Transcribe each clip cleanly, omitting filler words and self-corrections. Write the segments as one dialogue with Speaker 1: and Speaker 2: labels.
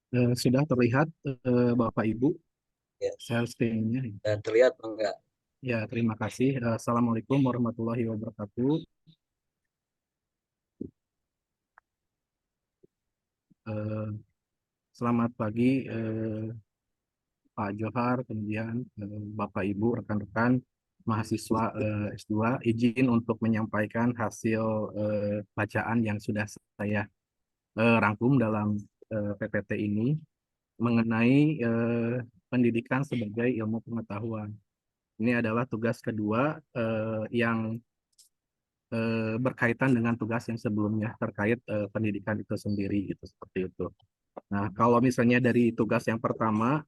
Speaker 1: Sudah terlihat Bapak Ibu
Speaker 2: Ya,
Speaker 1: share screen-nya.
Speaker 2: dan terlihat enggak?
Speaker 1: Ya, terima kasih. Assalamualaikum warahmatullahi wabarakatuh. Eh, Selamat pagi Pak Johar, kemudian Bapak Ibu, rekan-rekan mahasiswa S2. Izin untuk menyampaikan hasil bacaan yang sudah saya rangkum dalam PPT ini mengenai pendidikan sebagai ilmu pengetahuan. Ini adalah tugas kedua yang berkaitan dengan tugas yang sebelumnya terkait pendidikan itu sendiri gitu seperti itu. Nah, kalau misalnya dari tugas yang pertama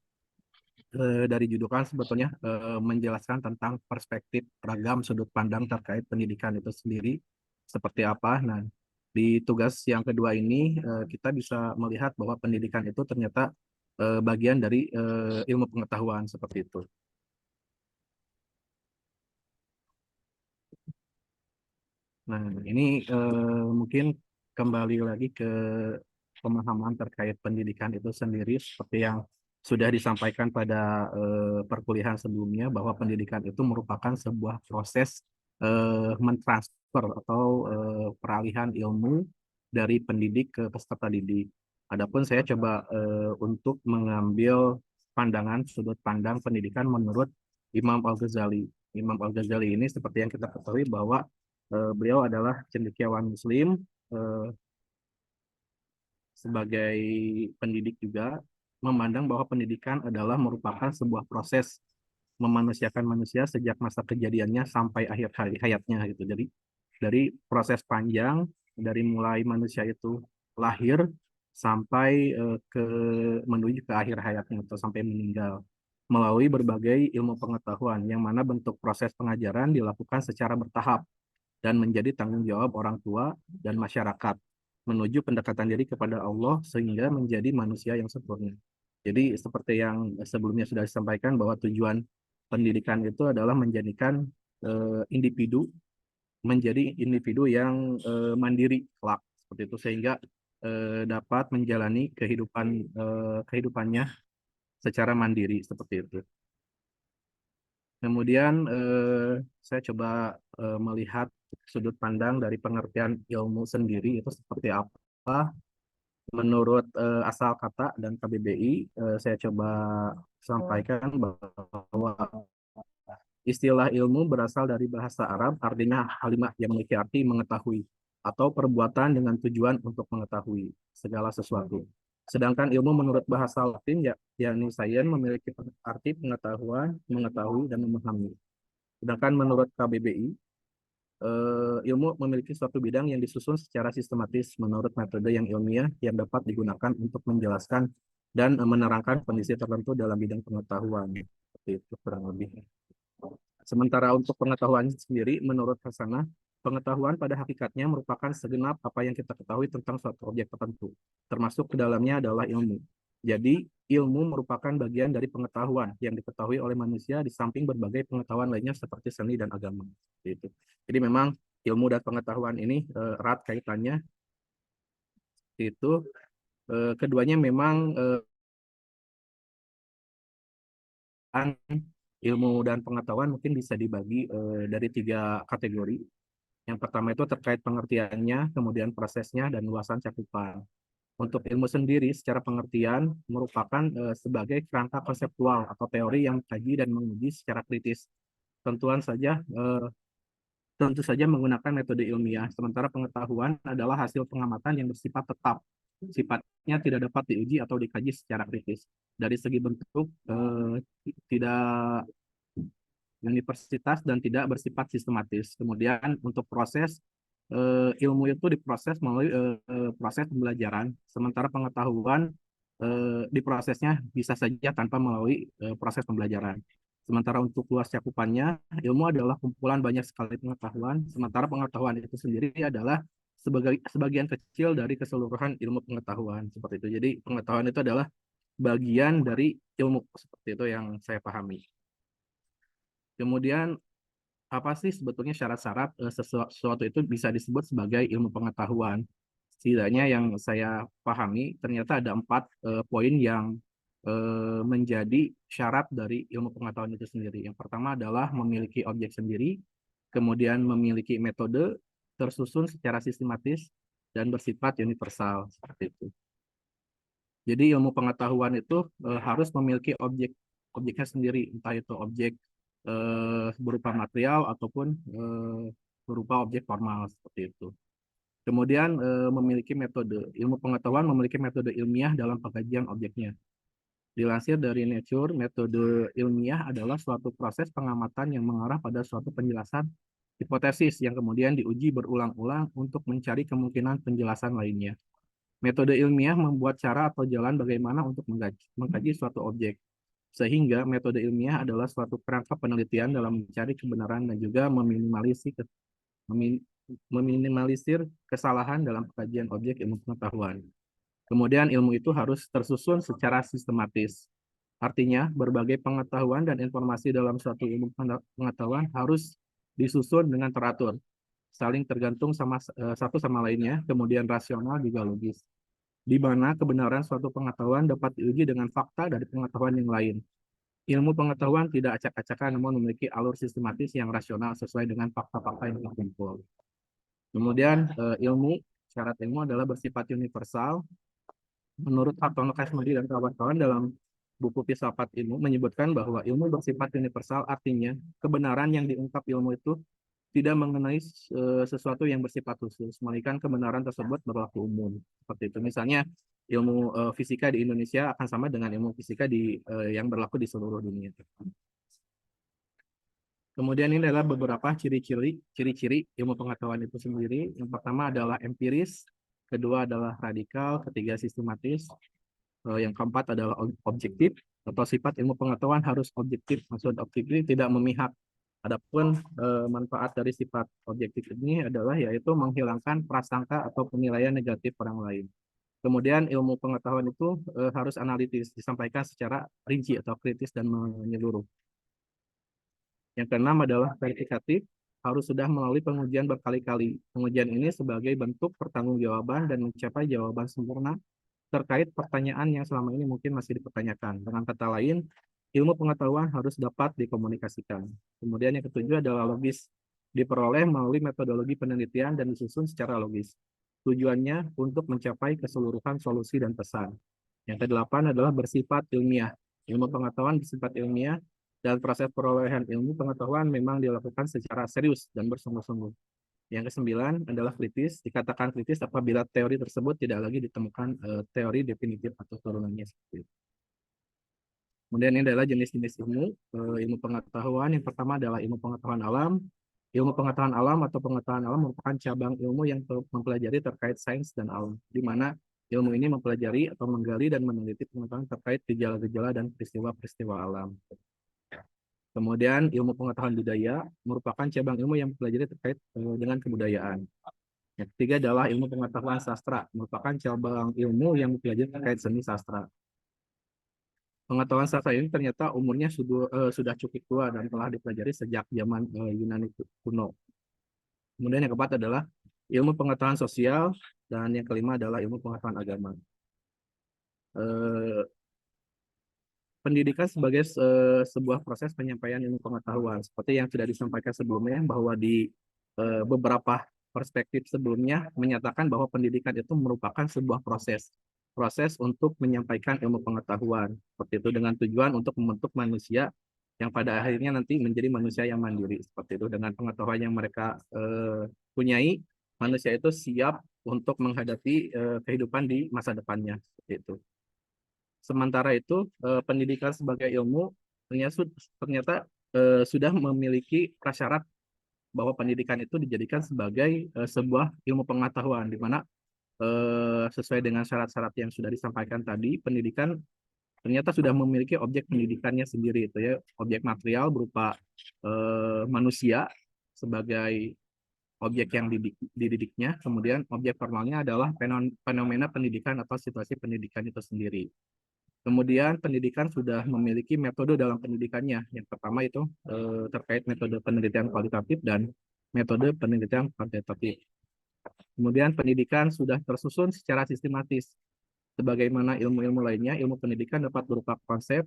Speaker 1: dari judul kan sebetulnya menjelaskan tentang perspektif ragam sudut pandang terkait pendidikan itu sendiri seperti apa. Nah, di tugas yang kedua ini kita bisa melihat bahwa pendidikan itu ternyata bagian dari ilmu pengetahuan seperti itu. Nah, ini mungkin kembali lagi ke pemahaman terkait pendidikan itu sendiri, seperti yang sudah disampaikan pada perkuliahan sebelumnya, bahwa pendidikan itu merupakan sebuah proses mentransfer atau peralihan ilmu dari pendidik ke peserta didik. Adapun saya coba untuk mengambil pandangan sudut pandang pendidikan menurut Imam Al-Ghazali. Imam Al-Ghazali ini seperti yang kita ketahui bahwa beliau adalah cendekiawan Muslim, eh, sebagai pendidik juga memandang bahwa pendidikan adalah merupakan sebuah proses memanusiakan manusia sejak masa kejadiannya sampai akhir hayatnya gitu. Jadi dari proses panjang dari mulai manusia itu lahir sampai ke menuju ke akhir hayatnya atau sampai meninggal melalui berbagai ilmu pengetahuan yang mana bentuk proses pengajaran dilakukan secara bertahap dan menjadi tanggung jawab orang tua dan masyarakat menuju pendekatan diri kepada Allah sehingga menjadi manusia yang sempurna. Jadi seperti yang sebelumnya sudah disampaikan bahwa tujuan pendidikan itu adalah menjadikan individu menjadi individu yang mandiri kelak seperti itu sehingga dapat menjalani kehidupannya secara mandiri seperti itu. Kemudian saya coba melihat sudut pandang dari pengertian ilmu sendiri itu seperti apa. Menurut asal kata dan KBBI, saya coba sampaikan bahwa istilah ilmu berasal dari bahasa Arab, artinya halimah yang memiliki arti mengetahui atau perbuatan dengan tujuan untuk mengetahui segala sesuatu. Sedangkan ilmu menurut bahasa Latin, yakni sains, memiliki arti pengetahuan, mengetahui, dan memahami. Sedangkan menurut KBBI, ilmu memiliki suatu bidang yang disusun secara sistematis menurut metode yang ilmiah yang dapat digunakan untuk menjelaskan dan menerangkan kondisi tertentu dalam bidang pengetahuan. Seperti itu kurang lebih. Sementara untuk pengetahuan sendiri, menurut Hasanah, pengetahuan pada hakikatnya merupakan segenap apa yang kita ketahui tentang suatu objek tertentu, termasuk ke dalamnya adalah ilmu. Jadi, ilmu merupakan bagian dari pengetahuan yang diketahui oleh manusia di samping berbagai pengetahuan lainnya seperti seni dan agama. Gitu. Jadi memang ilmu dan pengetahuan ini erat kaitannya. Itu keduanya memang ilmu dan pengetahuan mungkin bisa dibagi dari tiga kategori. Yang pertama itu terkait pengertiannya, kemudian prosesnya, dan luasan cakupan. Untuk ilmu sendiri, secara pengertian, merupakan sebagai kerangka konseptual atau teori yang mengkaji dan menguji secara kritis. Tentuan saja, tentu saja menggunakan metode ilmiah, sementara pengetahuan adalah hasil pengamatan yang bersifat tetap. Sifatnya tidak dapat diuji atau dikaji secara kritis. Dari segi bentuk, tidak universitas dan tidak bersifat sistematis. Kemudian untuk proses ilmu itu diproses melalui proses pembelajaran, sementara pengetahuan diprosesnya bisa saja tanpa melalui proses pembelajaran. Sementara untuk luas cakupannya, ilmu adalah kumpulan banyak sekali pengetahuan, sementara pengetahuan itu sendiri adalah sebagian kecil dari keseluruhan ilmu pengetahuan seperti itu. Jadi pengetahuan itu adalah bagian dari ilmu seperti itu yang saya pahami. Kemudian apa sih sebetulnya syarat-syarat sesuatu itu bisa disebut sebagai ilmu pengetahuan? Setidaknya yang saya pahami, ternyata ada 4 poin yang menjadi syarat dari ilmu pengetahuan itu sendiri. Yang pertama adalah memiliki objek sendiri, kemudian memiliki metode, tersusun secara sistematis, dan bersifat universal. Seperti itu. Jadi ilmu pengetahuan itu harus memiliki objeknya sendiri, entah itu objek berupa material ataupun berupa objek formal seperti itu. Kemudian memiliki metode. Ilmu pengetahuan memiliki metode ilmiah dalam pengkajian objeknya. Dilansir dari Nature, metode ilmiah adalah suatu proses pengamatan yang mengarah pada suatu penjelasan hipotesis yang kemudian diuji berulang-ulang untuk mencari kemungkinan penjelasan lainnya. Metode ilmiah membuat cara atau jalan bagaimana untuk mengkaji suatu objek, sehingga metode ilmiah adalah suatu perangkat penelitian dalam mencari kebenaran dan juga meminimalisir kesalahan dalam pengkajian objek ilmu pengetahuan. Kemudian ilmu itu harus tersusun secara sistematis. Artinya, berbagai pengetahuan dan informasi dalam suatu ilmu pengetahuan harus disusun dengan teratur, saling tergantung satu sama lainnya, kemudian rasional juga logis, di mana kebenaran suatu pengetahuan dapat diuji dengan fakta dari pengetahuan yang lain. Ilmu pengetahuan tidak acak-acakan, namun memiliki alur sistematis yang rasional sesuai dengan fakta-fakta yang terkumpul. Kemudian syarat ilmu adalah bersifat universal. Menurut Hartono Kasmedi dan kawan-kawan dalam buku Filsafat Ilmu menyebutkan bahwa ilmu bersifat universal artinya kebenaran yang diungkap ilmu itu tidak mengenai sesuatu yang bersifat khusus, melainkan kebenaran tersebut berlaku umum. Seperti itu. Misalnya ilmu fisika di Indonesia akan sama dengan ilmu fisika yang berlaku di seluruh dunia. Kemudian ini adalah beberapa ciri-ciri ilmu pengetahuan itu sendiri. Yang pertama adalah empiris, kedua adalah radikal, ketiga sistematis, yang keempat adalah objektif, atau sifat ilmu pengetahuan harus objektif. Maksud objektif tidak memihak. Adapun manfaat dari sifat objektif ini adalah yaitu menghilangkan prasangka atau penilaian negatif orang lain. Kemudian ilmu pengetahuan itu harus analitis, disampaikan secara rinci atau kritis dan menyeluruh. Yang keenam adalah verifikatif, harus sudah melalui pengujian berkali-kali. Pengujian ini sebagai bentuk pertanggungjawaban dan mencapai jawaban sempurna terkait pertanyaan yang selama ini mungkin masih dipertanyakan. Dengan kata lain, ilmu pengetahuan harus dapat dikomunikasikan. Kemudian yang ketujuh adalah logis, diperoleh melalui metodologi penelitian dan disusun secara logis. Tujuannya untuk mencapai keseluruhan solusi dan pesan. Yang kedelapan adalah bersifat ilmiah. Ilmu pengetahuan bersifat ilmiah dan proses perolehan ilmu pengetahuan memang dilakukan secara serius dan bersungguh-sungguh. Yang kesembilan adalah kritis. Dikatakan kritis apabila teori tersebut tidak lagi ditemukan teori definitif atau turunannya. Kemudian ini adalah jenis-jenis ilmu pengetahuan. Yang pertama adalah ilmu pengetahuan alam. Ilmu pengetahuan alam atau pengetahuan alam merupakan cabang ilmu yang mempelajari terkait sains dan alam, di mana ilmu ini mempelajari atau menggali dan meneliti pengetahuan terkait gejala-gejala dan peristiwa-peristiwa alam. Kemudian ilmu pengetahuan budaya merupakan cabang ilmu yang mempelajari terkait dengan kebudayaan. Yang ketiga adalah ilmu pengetahuan sastra, merupakan cabang ilmu yang mempelajari terkait seni sastra. Pengetahuan sastra ini ternyata umurnya sudah cukup tua dan telah dipelajari sejak zaman Yunani kuno. Kemudian yang keempat adalah ilmu pengetahuan sosial, dan yang kelima adalah ilmu pengetahuan agama. Pendidikan sebagai sebuah proses penyampaian ilmu pengetahuan, seperti yang sudah disampaikan sebelumnya, bahwa di beberapa perspektif sebelumnya menyatakan bahwa pendidikan itu merupakan sebuah proses untuk menyampaikan ilmu pengetahuan, seperti itu, dengan tujuan untuk membentuk manusia yang pada akhirnya nanti menjadi manusia yang mandiri. Seperti itu, dengan pengetahuan yang mereka punyai, manusia itu siap untuk menghadapi kehidupan di masa depannya. Seperti itu. Sementara itu, pendidikan sebagai ilmu ternyata sudah memiliki prasyarat bahwa pendidikan itu dijadikan sebagai sebuah ilmu pengetahuan, di mana sesuai dengan syarat-syarat yang sudah disampaikan tadi, pendidikan ternyata sudah memiliki objek pendidikannya sendiri, itu ya, objek material berupa manusia sebagai objek yang dididiknya, kemudian objek formalnya adalah fenomena pendidikan atau situasi pendidikan itu sendiri. Kemudian pendidikan sudah memiliki metode dalam pendidikannya. Yang pertama itu terkait metode penelitian kualitatif dan metode penelitian kuantitatif. Kemudian pendidikan sudah tersusun secara sistematis. Sebagaimana ilmu-ilmu lainnya, ilmu pendidikan dapat berupa konsep,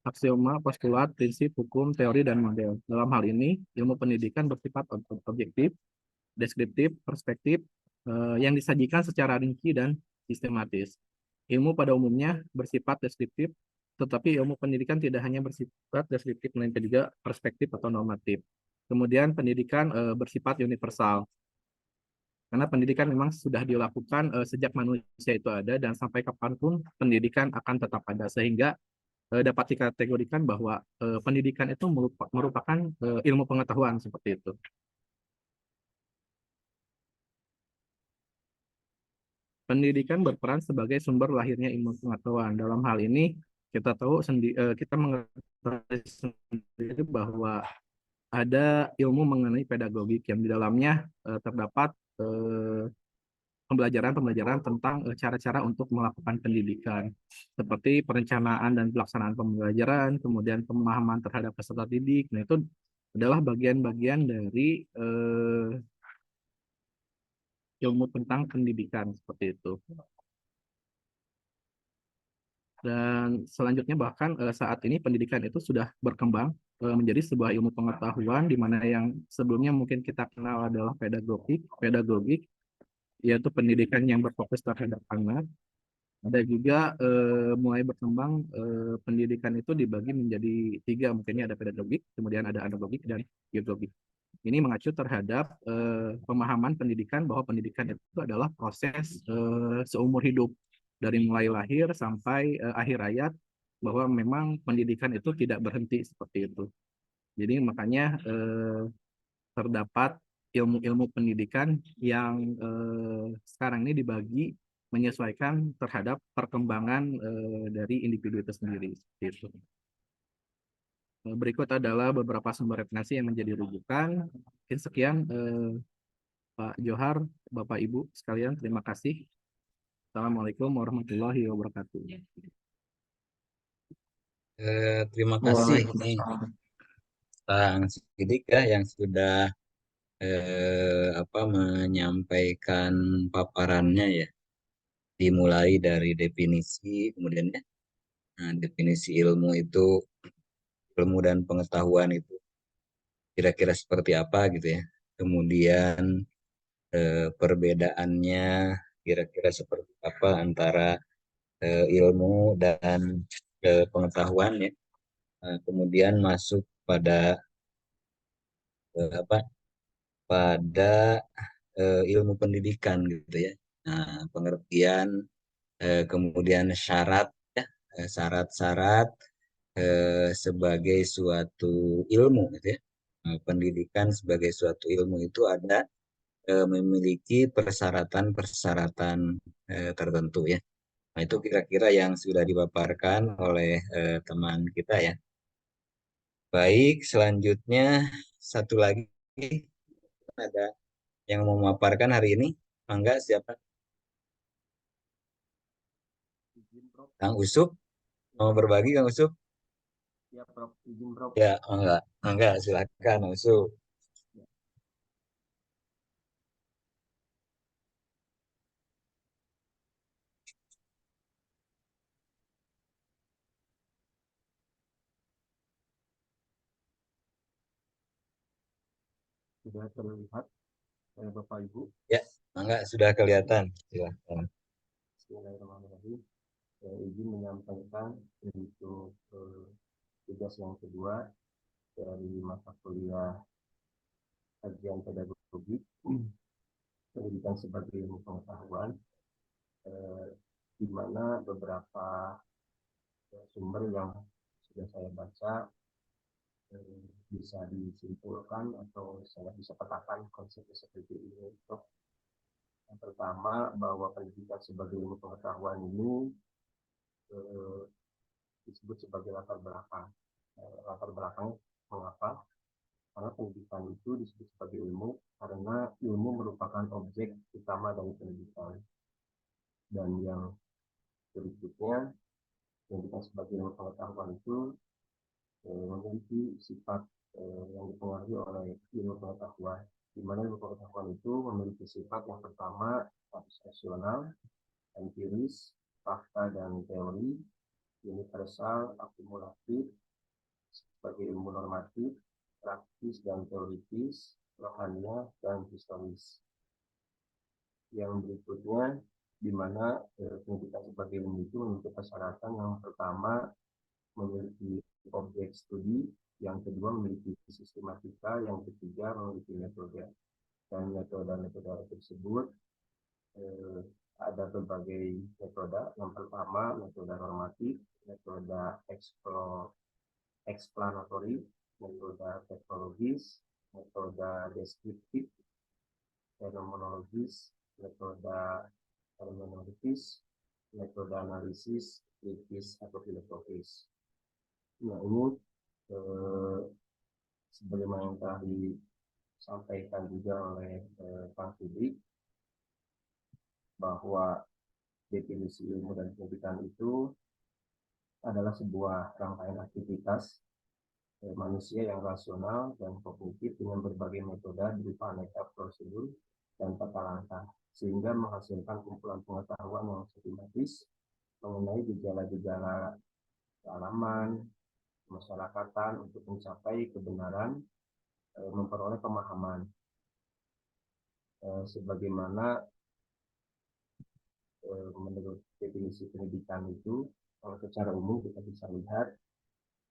Speaker 1: aksioma, postulat, prinsip, hukum, teori, dan model. Dalam hal ini, ilmu pendidikan bersifat objektif, deskriptif, perspektif, yang disajikan secara rinci dan sistematis. Ilmu pada umumnya bersifat deskriptif, tetapi ilmu pendidikan tidak hanya bersifat deskriptif, melainkan juga perspektif atau normatif. Kemudian pendidikan bersifat universal, karena pendidikan memang sudah dilakukan sejak manusia itu ada dan sampai kapanpun pendidikan akan tetap ada, sehingga dapat dikategorikan bahwa pendidikan itu merupakan ilmu pengetahuan seperti itu. Pendidikan berperan sebagai sumber lahirnya ilmu pengetahuan. Dalam hal ini kita mengetahui sendiri bahwa ada ilmu mengenai pedagogik yang di dalamnya terdapat eh, pembelajaran-pembelajaran tentang cara-cara untuk melakukan pendidikan, seperti perencanaan dan pelaksanaan pembelajaran, kemudian pemahaman terhadap peserta didik. Nah, itu adalah bagian-bagian dari ilmu tentang pendidikan seperti itu. Dan selanjutnya bahkan saat ini pendidikan itu sudah berkembang menjadi sebuah ilmu pengetahuan di mana yang sebelumnya mungkin kita kenal adalah pedagogik yaitu pendidikan yang berfokus terhadap anak. Ada juga mulai berkembang pendidikan itu dibagi menjadi tiga, mungkinnya ada pedagogik, kemudian ada andragogik dan geogogik. Ini mengacu terhadap pemahaman pendidikan bahwa pendidikan itu adalah proses seumur hidup dari mulai lahir sampai akhir hayat, bahwa memang pendidikan itu tidak berhenti seperti itu. Jadi makanya terdapat ilmu-ilmu pendidikan yang sekarang ini dibagi menyesuaikan terhadap perkembangan dari individu itu sendiri. Seperti itu. Berikut adalah beberapa sumber referensi yang menjadi rujukan. Mungkin sekian Pak Johar, Bapak Ibu sekalian, terima kasih. Assalamualaikum warahmatullahi wabarakatuh.
Speaker 2: Terima kasih nih
Speaker 1: Waalaikumsalam.
Speaker 2: Kang Sidik ya yang sudah menyampaikan paparannya ya, dimulai dari definisi, kemudian ya, nah, definisi ilmu itu, ilmu dan pengetahuan itu kira-kira seperti apa gitu ya, kemudian perbedaannya kira-kira seperti apa antara ilmu dan pengetahuan ya. Kemudian masuk pada apa pada ilmu pendidikan gitu ya. Nah, pengertian kemudian syarat ya, syarat-syarat sebagai suatu ilmu gitu ya. Nah, pendidikan sebagai suatu ilmu itu ada memiliki persyaratan-persyaratan tertentu ya. Nah, itu kira-kira yang sudah dipaparkan oleh teman kita ya. Baik, selanjutnya satu lagi ada yang mau memaparkan hari ini. Mangga siapa? Kang Usuk mau berbagi, Kang Usuk?
Speaker 1: Ya, Prof. Izin, Prof.
Speaker 2: Ya, mangga silakan Kang Usuk.
Speaker 1: Sudah terlihat Bapak Ibu.
Speaker 2: Ya, mangga sudah kelihatan. Silakan.
Speaker 1: Bismillahirrahmanirrahim. Saya izin menyampaikan untuk tugas yang kedua dari mata kuliah kajian pedagogik pendidikan sebagai ilmu pengetahuan, eh, di mana beberapa sumber yang sudah saya baca bisa disimpulkan atau saya bisa petakan konsepnya seperti ini. Yang pertama, bahwa pendidikan sebagai ilmu pengetahuan ini eh, disebut sebagai latar belakang. Latar belakang mengapa? Karena pendidikan itu disebut sebagai ilmu karena ilmu merupakan objek utama dari pendidikan. Dan yang berikutnya, pendidikan sebagai ilmu pengetahuan itu memiliki sifat yang dipengaruhi oleh ilmu pengetahuan. di mana ilmu pengetahuan itu memiliki sifat yang pertama status rasional, empiris, fakta dan teori, universal, akumulatif, sebagai ilmu normatif, praktis dan teoritis, rohaniah dan historis. Yang berikutnya, di mana pendidikan sebagai ilmu itu memiliki persyaratan yang pertama memiliki objek studi, yang kedua memiliki sistematika, yang ketiga memiliki metode. Dan metode-metode tersebut eh, ada berbagai metode. Yang pertama metode normatif, metode explanatory, metode teknologis, metode deskriptif, fenomenologis, metode hermeneutis, metode analisis, kritis atau filosofis. Nah ini eh, sebagaimana yang telah disampaikan juga oleh Kang Fidrik, bahwa definisi ilmu dan pendidikan itu adalah sebuah rangkaian aktivitas manusia yang rasional dan kognitif dengan berbagai metode berupa aneka prosedur dan tata langkah, sehingga menghasilkan kumpulan pengetahuan yang sistematis mengenai gejala-gejala kealaman, masyarakatan untuk mencapai kebenaran, memperoleh pemahaman. Sebagaimana menurut definisi pendidikan itu, kalau secara umum kita bisa lihat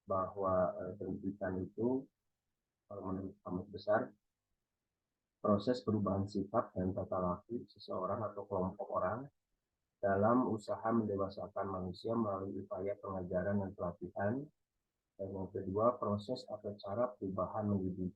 Speaker 1: bahwa pendidikan itu, kalau menurut kamus besar, proses perubahan sikap dan tata laku seseorang atau kelompok orang dalam usaha mendewasakan manusia melalui upaya pengajaran dan pelatihan. Dan yang kedua, proses atau cara perubahan mendidik.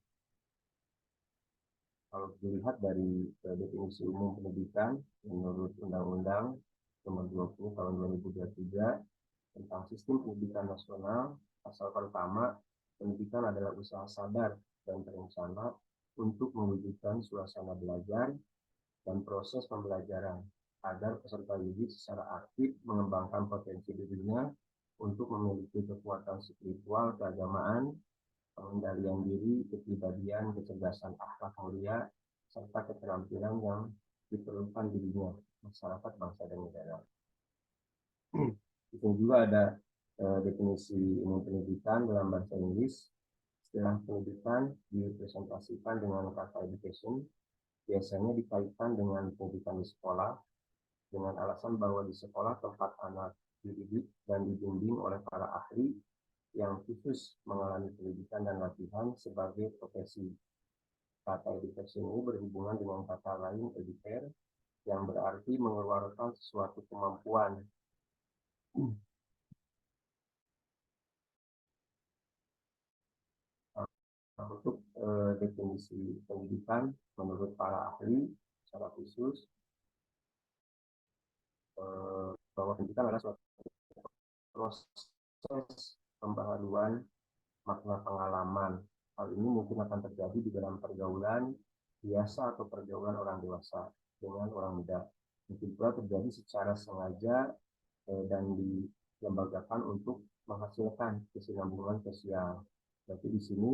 Speaker 1: Kalau dilihat dari definisi umum pendidikan menurut Undang-Undang Nomor 20 Tahun 2023 tentang Sistem Pendidikan Nasional, pasal pertama, pendidikan adalah usaha sadar dan terencana untuk mewujudkan suasana belajar dan proses pembelajaran agar peserta didik secara aktif mengembangkan potensi dirinya untuk memiliki kekuatan spiritual, keagamaan, pengendalian diri, kepribadian, kecerdasan akhlak mulia, serta keterampilan yang diperlukan dirinya, masyarakat, bangsa, dan negara. Itu juga ada definisi ilmu pendidikan dalam bahasa Inggris. Istilah pendidikan dipresentasikan dengan kata education, biasanya dikaitkan dengan pendidikan di sekolah, dengan alasan bahwa di sekolah tempat anak dididik dan dibimbing oleh para ahli yang khusus mengalami pendidikan dan latihan sebagai profesi. Kata education ini berhubungan dengan kata lain educare, yang berarti mengeluarkan sesuatu kemampuan. Untuk definisi pendidikan menurut para ahli secara khusus, bahwa pendidikan adalah suatu proses pembaharuan makna pengalaman. Hal ini mungkin akan terjadi di dalam pergaulan biasa atau pergaulan orang dewasa dengan orang muda. Mungkin pula terjadi secara sengaja dan dilembagakan untuk menghasilkan kesinambungan sosial. Berarti di sini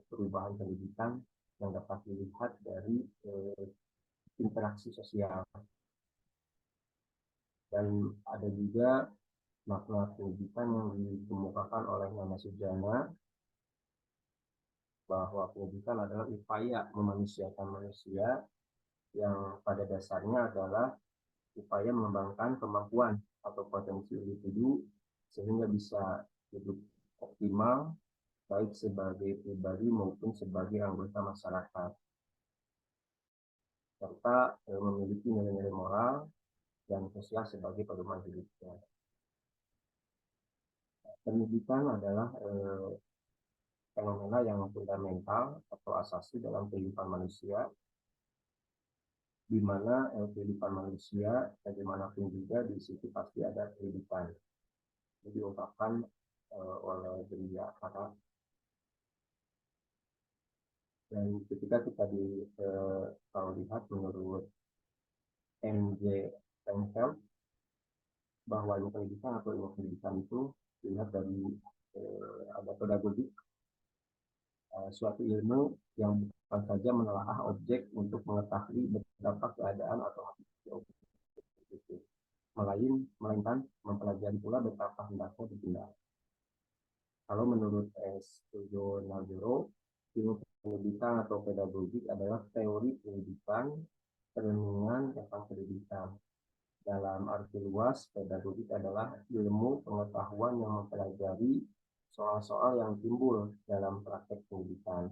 Speaker 1: perubahan pendidikan yang dapat dilihat dari interaksi sosial. Dan ada juga makna pendidikan yang dikemukakan oleh Nana Sujana, bahwa pendidikan adalah upaya memanusiakan manusia yang pada dasarnya adalah upaya mengembangkan kemampuan atau potensi individu sehingga bisa hidup optimal baik sebagai pribadi maupun sebagai anggota masyarakat, serta memiliki nilai-nilai moral dan sosial sebagai pedoman hidupnya. Pendidikan adalah fenomena yang fundamental atau asasi dalam kehidupan manusia, di mana kehidupan manusia bagaimanapun juga di situ pasti ada kehidupan. Jadi diungkapkan oleh Gereja Akara. Dan ketika kita kalau lihat menurut M.J. Penfeld, bahwa ilmu pendidikan atau ilmu pendidikan itu dilihat dari ada pedagogik,
Speaker 3: suatu ilmu yang bukan saja menelaah objek untuk mengetahui betapa keadaan atau hakiki objek itu, melainkan mempelajari pula betapa hendaknya dipindah. Kalau menurut Studio Nagoro, ilmu pendidikan atau pedagogik adalah teori pendidikan, perenungan tentang pendidikan. Dalam arti luas, pedagogik adalah ilmu pengetahuan yang mempelajari soal-soal yang timbul dalam praktek pendidikan.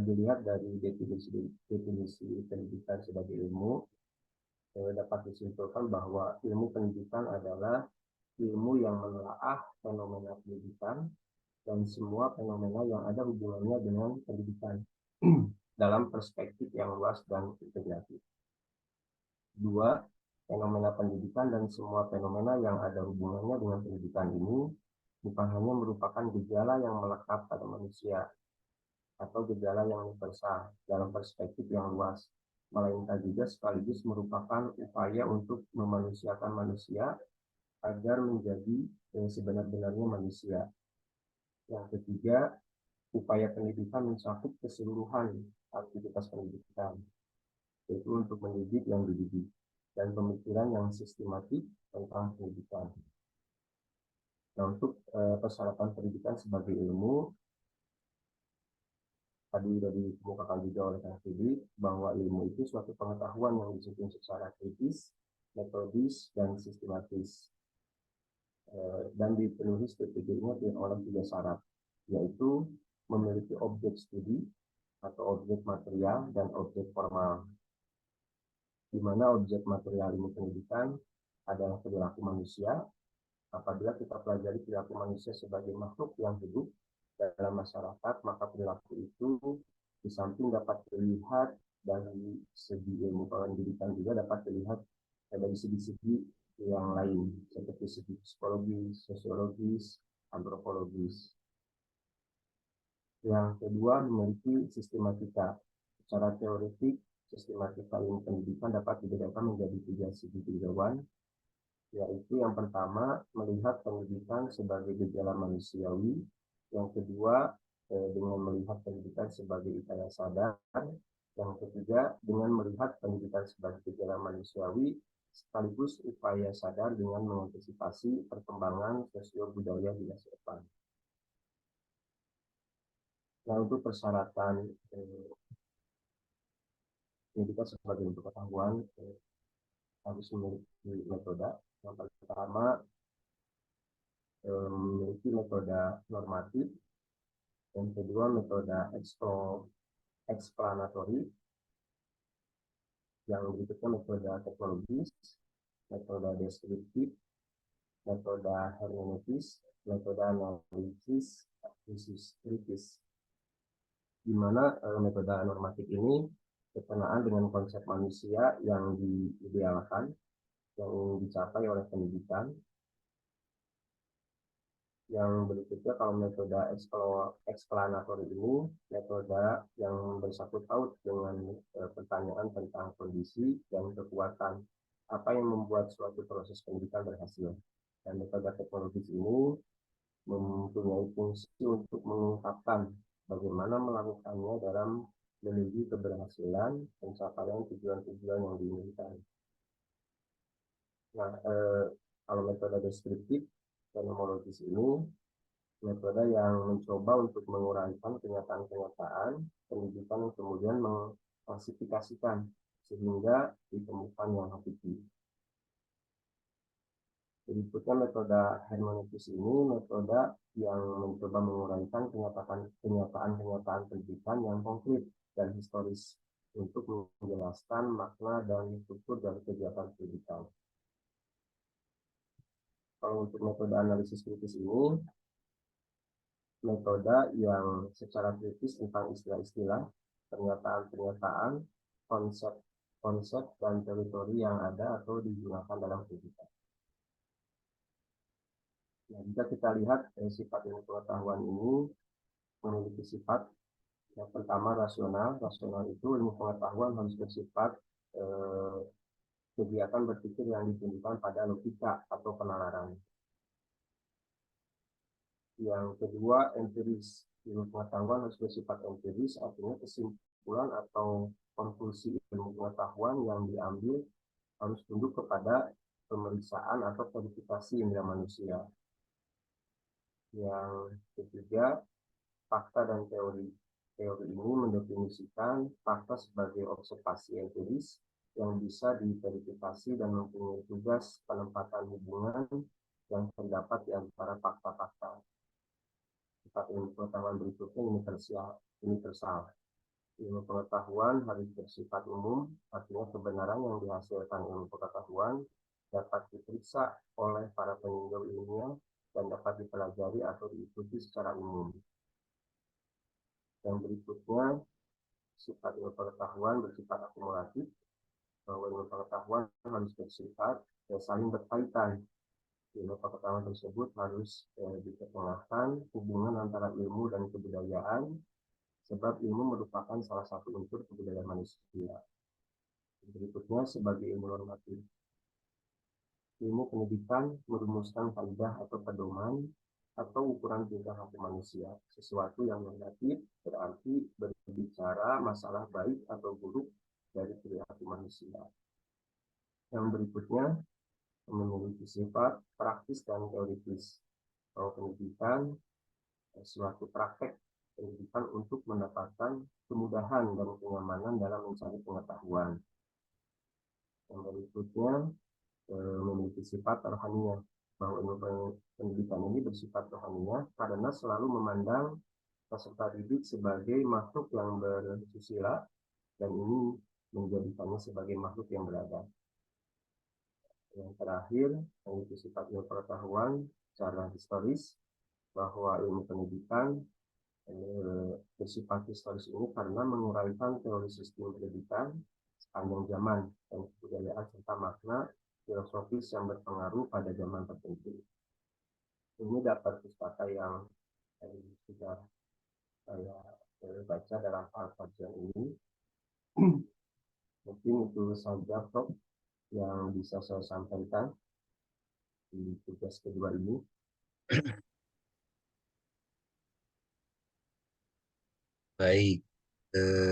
Speaker 3: Dilihat dari definisi pendidikan sebagai ilmu, dapat disimpulkan bahwa ilmu pendidikan adalah ilmu yang menelaah fenomena pendidikan dan semua fenomena yang ada hubungannya dengan pendidikan dalam perspektif yang luas dan integratif. Dua, fenomena pendidikan dan semua fenomena yang ada hubungannya dengan pendidikan ini bukan hanya merupakan gejala yang melekat pada manusia atau gejala yang universal dalam perspektif yang luas, melainkan juga sekaligus merupakan upaya untuk memanusiakan manusia agar menjadi sebenar-benarnya manusia. Yang ketiga, upaya pendidikan mencakup keseluruhan aktivitas pendidikan, yaitu untuk mendidik yang dididik, dan pemikiran yang sistematik tentang pendidikan. Nah, untuk persyaratan pendidikan sebagai ilmu, tadi sudah dikemukakan juga oleh Kang Fidi, bahwa ilmu itu suatu pengetahuan yang disusun secara kritis, metodis, dan sistematis. Dan dipenuhi setidaknya oleh 3 syarat, yaitu memiliki objek studi atau objek material dan objek formal, di mana objek material ilmu pendidikan adalah perilaku manusia. Apabila kita pelajari perilaku manusia sebagai makhluk yang hidup dalam masyarakat, maka perilaku itu di samping dapat dilihat dari segi ilmu pendidikan juga dapat dilihat dari segi-segi yang lain, seperti segi psikologis, sosiologis, antropologis. Yang kedua, memiliki sistematika. Secara teoretik, sistematika ilmu pendidikan dapat dibedakan menjadi 3 segi tinjauan, yaitu yang pertama, melihat pendidikan sebagai gejala manusiawi. Yang kedua, dengan melihat pendidikan sebagai upaya sadar. Yang ketiga, dengan melihat pendidikan sebagai gejala manusiawi sekaligus upaya sadar dengan mengantisipasi perkembangan sosio-budaya di masa depan. Nah, untuk persyaratan pendidikan sebagai bentuk pengetahuan harus memiliki metode. Yang pertama, memiliki metode normatif. Yang kedua, metode eksplanatori. Yang berikutnya metode teknologis, metode deskriptif, metode hermeneutis, metode analisis kritis. Di mana metode normatif ini berkenaan dengan konsep manusia yang diidealkan, yang dicapai oleh pendidikan. Yang berikutnya, kalau metode eksplanatori ini metode yang bersangkut paut dengan pertanyaan tentang kondisi dan kekuatan, apa yang membuat suatu proses pendidikan berhasil. Dan metode teknologis ini mempunyai fungsi untuk mengungkapkan bagaimana melakukannya dalam menuju keberhasilan pencapaian tujuan-tujuan yang diinginkan. Nah, kalau metode deskriptif fenomenologis ini metode yang mencoba untuk menguraikan kenyataan-kenyataan pendidikan yang kemudian mengklasifikasikan sehingga ditemukan yang hakiki. Berikutnya metode hermeneutis ini metode yang mencoba menguraikan kenyataan-kenyataan pendidikan yang konkret dan historis untuk menjelaskan makna dan struktur dari kegiatan pendidikan. Kalau untuk metode analisis kritis ini metode yang secara kritis tentang istilah-istilah, pernyataan-pernyataan, konsep-konsep, dan teritori yang ada atau digunakan dalam pendidikan. Nah, jika kita lihat sifat ilmu pengetahuan ini memiliki sifat yang pertama rasional. Rasional itu ilmu pengetahuan harus bersifat kegiatan berpikir yang ditunjukkan pada logika atau penalaran. Yang kedua, empiris. Ilmu pengetahuan harus bersifat empiris, artinya kesimpulan atau konklusi ilmu pengetahuan yang diambil harus tunduk kepada pemeriksaan atau verifikasi indera manusia. Yang ketiga, fakta dan teori. Teori ini mendefinisikan fakta sebagai observasi empiris yang bisa diverifikasi dan mempunyai tugas penempatan hubungan yang terdapat di antara fakta-fakta. Sifat ilmu pengetahuan berikutnya universal. Ilmu pengetahuan harus bersifat umum, artinya kebenaran yang dihasilkan ilmu pengetahuan dapat diperiksa oleh para peninjau ilmiah dan dapat dipelajari atau diikuti secara umum. Yang berikutnya, sifat ilmu pengetahuan bersifat akumulatif, bahwa ilmu pengetahuan harus bersifat saling berkaitan. Ilmu pengetahuan tersebut harus diketengahkan hubungan antara ilmu dan kebudayaan, sebab ilmu merupakan salah satu unsur kebudayaan manusia. Berikutnya, sebagai ilmu normatif. Ilmu pendidikan merumuskan kaidah atau pedoman atau ukuran tingkah laku manusia. Sesuatu yang negatif berarti berbicara masalah baik atau buruk dari perilaku manusia. Yang berikutnya, memiliki sifat praktis dan teoritis. Bahwa pendidikan suatu praktek pendidikan untuk mendapatkan kemudahan dan kenyamanan dalam mencari pengetahuan. Yang berikutnya, memiliki sifat rohaniah, bahwa ilmu pendidikan ini bersifat rohaniah karena selalu memandang peserta didik sebagai makhluk yang bersusila dan ini menjadikannya sebagai makhluk yang beradab. Yang terakhir, memiliki sifat ilmu pengetahuan secara historis, bahwa ilmu pendidikan bersifat historis ini karena menguraikan teori sistem pendidikan sepanjang zaman dan kebudayaan serta makna filosofis yang berpengaruh pada zaman tertentu. Ini dapat pustaka yang sudah saya baca dalam kajian ini. Mungkin itu saja Prof yang bisa saya sampaikan di tugas kedua ini.
Speaker 2: Baik,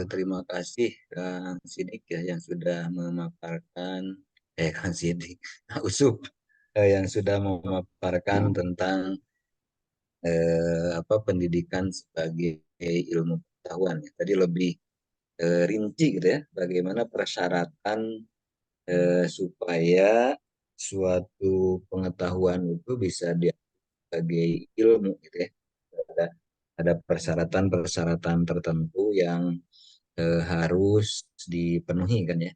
Speaker 2: terima kasih Kang Sidik ya yang sudah memaparkan Kang Sidik, Usup yang sudah memaparkan tentang pendidikan sebagai ilmu pengetahuan. Tadi lebih rinci gitu ya, bagaimana persyaratan supaya suatu pengetahuan itu bisa sebagai ilmu gitu ya. Ada, ada persyaratan-persyaratan tertentu yang harus dipenuhi kan ya.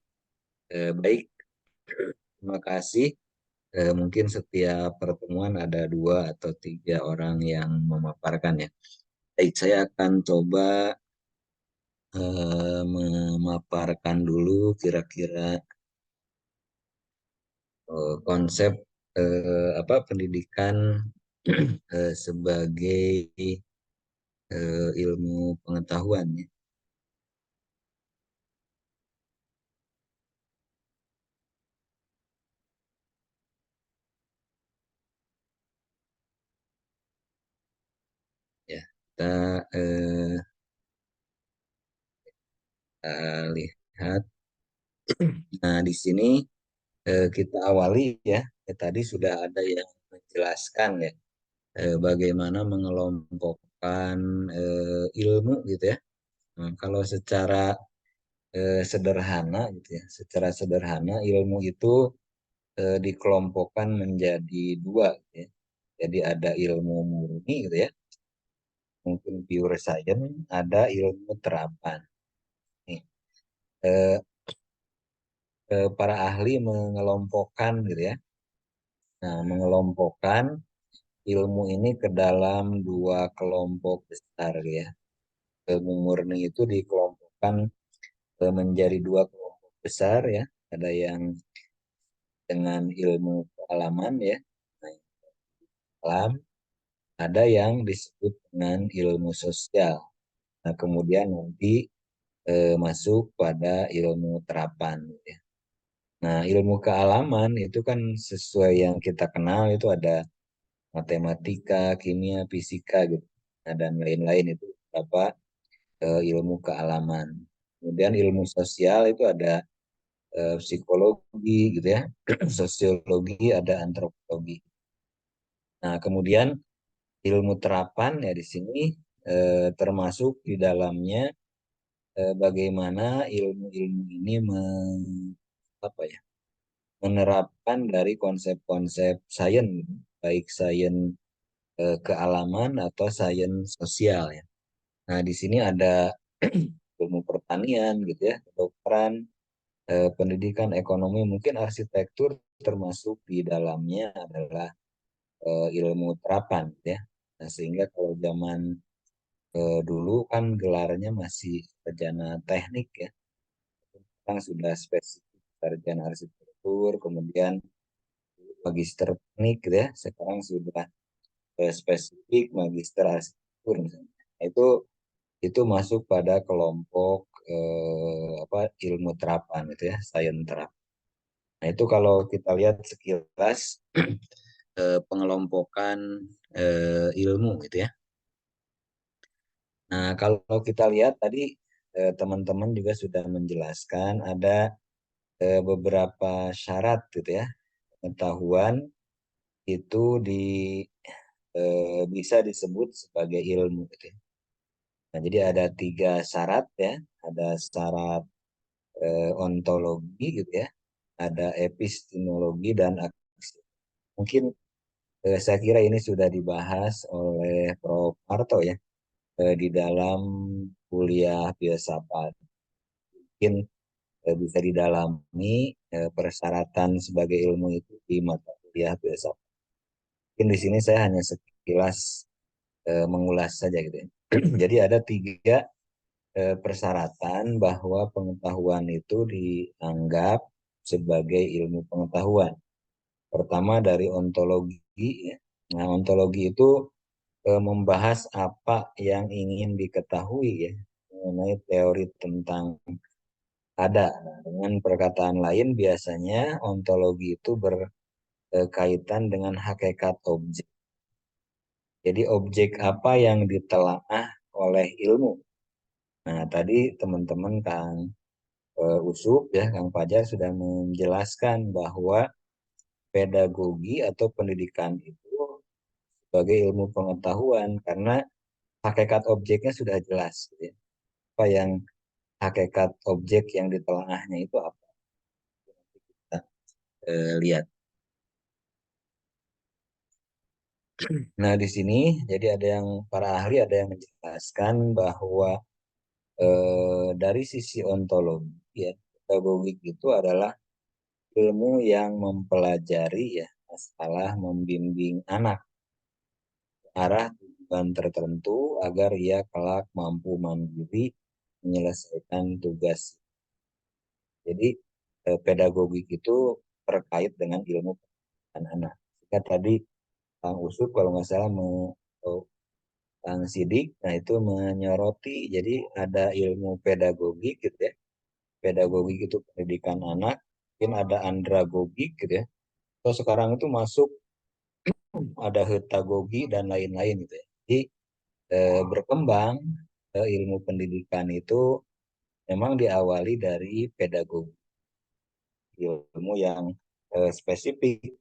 Speaker 2: Baik, terima kasih. Mungkin setiap pertemuan ada 2 atau 3 orang yang memaparkan ya. Baik, saya akan coba memaparkan dulu kira-kira konsep pendidikan sebagai ilmu pengetahuan ya. Ya, kita lihat. Nah, di sini kita awali ya. Tadi sudah ada yang menjelaskan ya bagaimana mengelompokkan ilmu gitu ya. Nah, kalau secara sederhana gitu ya, secara sederhana ilmu itu dikelompokkan menjadi 2 gitu ya. Jadi ada ilmu murni gitu ya, mungkin pure science, ada ilmu terapan. Nih, eh, para ahli mengelompokkan gitu ya. Nah, mengelompokkan ilmu ini ke dalam 2 kelompok besar gitu ya. Ilmu murni itu dikelompokkan menjadi 2 kelompok besar ya. Ada yang dengan ilmu kealaman ya, nah, alam, ada yang disebut dengan ilmu sosial. Nah, kemudian nanti masuk pada ilmu terapan ya. Nah, ilmu kealaman itu kan sesuai yang kita kenal itu ada matematika, kimia, fisika gitu. Nah, dan lain-lain itu beberapa ilmu kealaman. Kemudian ilmu sosial itu ada psikologi gitu ya, sosiologi, ada antropologi. Nah, kemudian ilmu terapan ya di sini termasuk di dalamnya bagaimana ilmu-ilmu ini apa ya, menerapkan dari konsep-konsep sains, baik sains kealaman atau sains sosial ya. Nah, di sini ada ilmu pertanian gitu ya, kedokteran, pendidikan, ekonomi, mungkin arsitektur termasuk di dalamnya adalah ilmu terapan gitu ya. Nah, sehingga kalau zaman dulu kan gelarnya masih sarjana teknik ya. Sekarang sudah spesifik sarjana arsitektur, kemudian magister teknik gitu ya. Sekarang sudah spesifik magister arsitektur misalnya. Nah, itu masuk pada kelompok apa, ilmu terapan gitu ya, sains terapan. Nah, itu kalau kita lihat sekilas pengelompokan ilmu gitu ya. Nah, kalau kita lihat tadi teman-teman juga sudah menjelaskan ada beberapa syarat gitu ya. Pengetahuan itu bisa disebut sebagai ilmu gitu ya. Nah, jadi ada 3 syarat ya. Ada syarat ontologi gitu ya. Ada epistemologi dan aksi. Mungkin saya kira ini sudah dibahas oleh Prof. Marto ya di dalam kuliah filsafat. Mungkin bisa didalami persyaratan sebagai ilmu itu di mata kuliah filsafat. Mungkin di sini saya hanya sekilas mengulas saja gitu ya. Jadi ada 3 persyaratan bahwa pengetahuan itu dianggap sebagai ilmu pengetahuan. Pertama dari ontologi ya. Nah, ontologi itu membahas apa yang ingin diketahui ya mengenai teori tentang ada. Nah, dengan perkataan lain biasanya ontologi itu berkaitan dengan hakikat objek. Jadi objek apa yang ditelaah oleh ilmu. Nah, tadi teman-teman Kang Usup ya, Kang Fajar sudah menjelaskan bahwa pedagogi atau pendidikan itu sebagai ilmu pengetahuan karena hakikat objeknya sudah jelas gitu ya. Apa yang hakikat objek yang ditelaahnya itu apa? Kita lihat. Nah, di sini jadi ada yang para ahli ada yang menjelaskan bahwa dari sisi ontologi ya, pedagogik itu adalah ilmu yang mempelajari ya masalah membimbing anak ke arah tujuan tertentu agar ia kelak mampu mandiri menyelesaikan tugas. Jadi pedagogik itu terkait dengan ilmu pendidikan anak. Jika tadi Kang Usut kalau nggak salah Kang Sidik, nah itu menyoroti, jadi ada ilmu pedagogik gitu ya. Pedagogik itu pendidikan anak, mungkin ada andragogik gitu ya. Terus sekarang itu masuk ada hetagogi dan lain-lain gitu ya. Jadi berkembang ilmu pendidikan itu memang diawali dari pedagogi, ilmu yang spesifik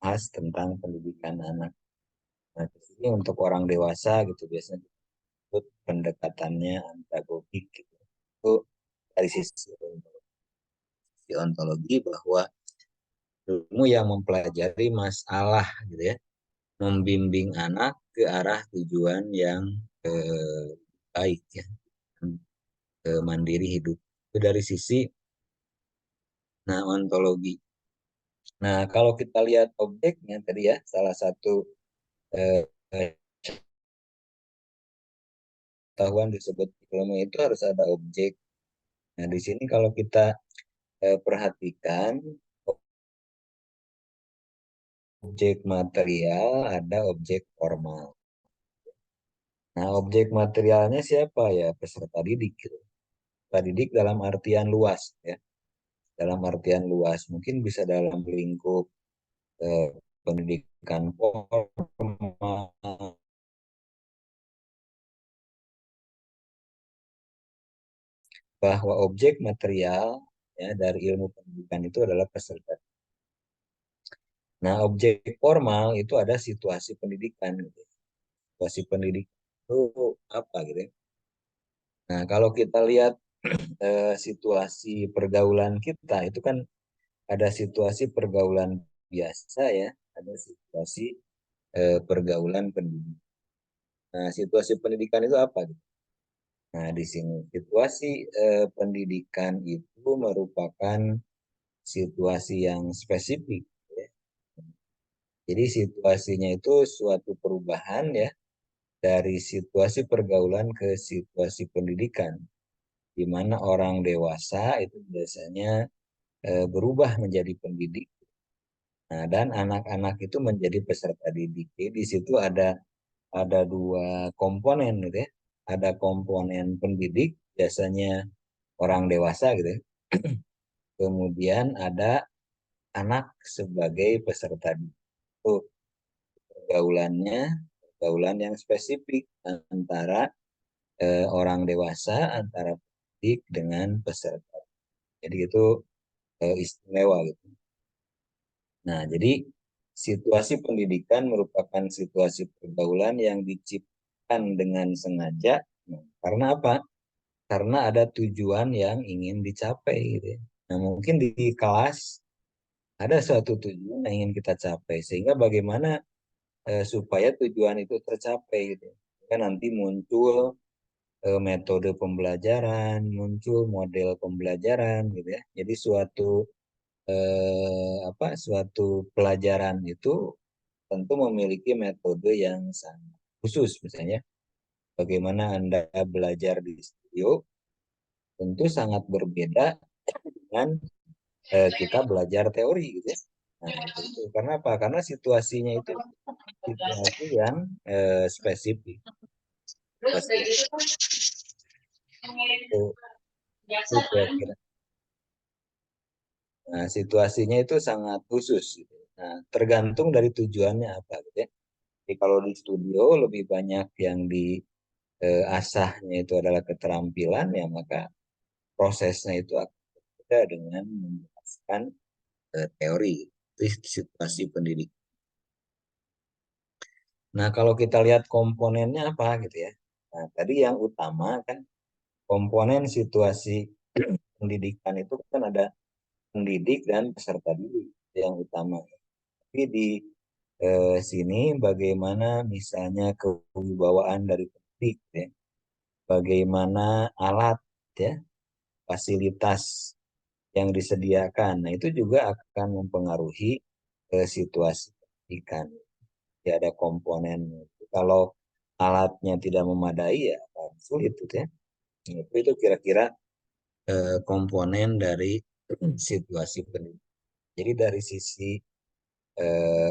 Speaker 2: khas tentang pendidikan anak. Nah, di sini untuk orang dewasa gitu biasanya disebut pendekatannya andragogik gitu. Itu dari sisi ontologi bahwa ilmu yang mempelajari masalah gitu ya, membimbing anak ke arah tujuan yang baik ya, mandiri hidup. Itu dari sisi ontologi. Nah, kalau kita lihat objeknya tadi ya, salah satu pengetahuan disebut ilmu itu harus ada objek. Nah, di sini kalau kita perhatikan objek material, ada objek formal. Nah, objek materialnya siapa ya? Peserta didik. Peserta didik dalam artian luas ya. Dalam artian luas, mungkin bisa dalam lingkup pendidikan pendidikan formal, bahwa objek material ya dari ilmu pendidikan itu adalah peserta. Nah, objek formal itu ada situasi pendidikan gitu. Situasi pendidikan itu apa gitu ya. Nah, kalau kita lihat situasi pergaulan kita itu kan ada situasi pergaulan biasa ya, ada situasi pergaulan pendidikan. Nah, situasi pendidikan itu apa gitu? Nah, di sini situasi pendidikan itu merupakan situasi yang spesifik ya. Jadi situasinya itu suatu perubahan ya dari situasi pergaulan ke situasi pendidikan, di mana orang dewasa itu biasanya berubah menjadi pendidik. Nah, dan anak-anak itu menjadi peserta didik. Jadi di situ ada dua komponen gitu ya. Ada komponen pendidik, biasanya orang dewasa gitu ya. Kemudian ada anak sebagai peserta didik. Itu pergaulannya, pergaulan yang spesifik antara orang dewasa, antara pendidik dengan peserta. Jadi itu istimewa gitu. Nah, jadi situasi pendidikan merupakan situasi pergaulan yang diciptakan dengan sengaja. Nah, karena apa? Karena ada tujuan yang ingin dicapai gitu ya. Nah, mungkin di kelas ada suatu tujuan yang ingin kita capai, sehingga bagaimana supaya tujuan itu tercapai gitu. Kan nanti muncul metode pembelajaran, muncul model pembelajaran gitu ya. Jadi suatu pelajaran itu tentu memiliki metode yang sangat khusus. Misalnya bagaimana Anda belajar di studio tentu sangat berbeda dengan kita belajar teori gitu ya. Nah, itu karena apa? Karena situasinya itu situasi yang spesifik. Itu kira-kira. Nah, situasinya itu sangat khusus gitu. Nah, tergantung dari tujuannya apa gitu ya. Jadi kalau di studio lebih banyak yang diasahnya itu adalah keterampilan ya, maka prosesnya itu akan berbeda dengan menjelaskan teori. Itu situasi pendidikan. Nah, kalau kita lihat komponennya apa gitu ya. Nah, tadi yang utama kan komponen situasi pendidikan itu kan ada pendidik dan peserta didik yang utama. Tapi di sini bagaimana misalnya kewibawaan dari pendidik ya. Bagaimana alat ya, fasilitas yang disediakan. Nah, itu juga akan mempengaruhi situasi pendidikan. Ya, ada komponen. Kalau alatnya tidak memadai ya akan sulit gitu ya. Itu kira-kira komponen dari situasi pendidikan. Jadi dari sisi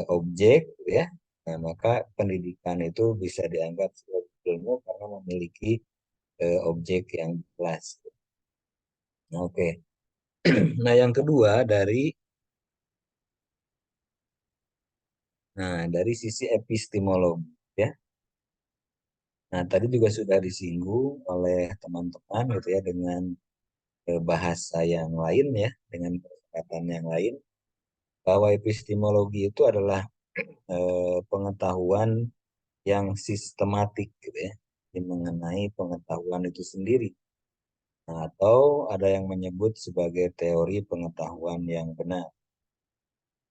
Speaker 2: objek ya, nah, maka pendidikan itu bisa dianggap sebagai ilmu karena memiliki objek yang jelas. Nah, oke. Nah, yang kedua dari sisi epistemologi ya. Nah, tadi juga sudah disinggung oleh teman-teman gitu ya dengan bahasa yang lain ya, dengan perkataan yang lain bahwa epistemologi itu adalah pengetahuan yang sistematik gitu ya, mengenai pengetahuan itu sendiri. Nah, atau ada yang menyebut sebagai teori pengetahuan yang benar.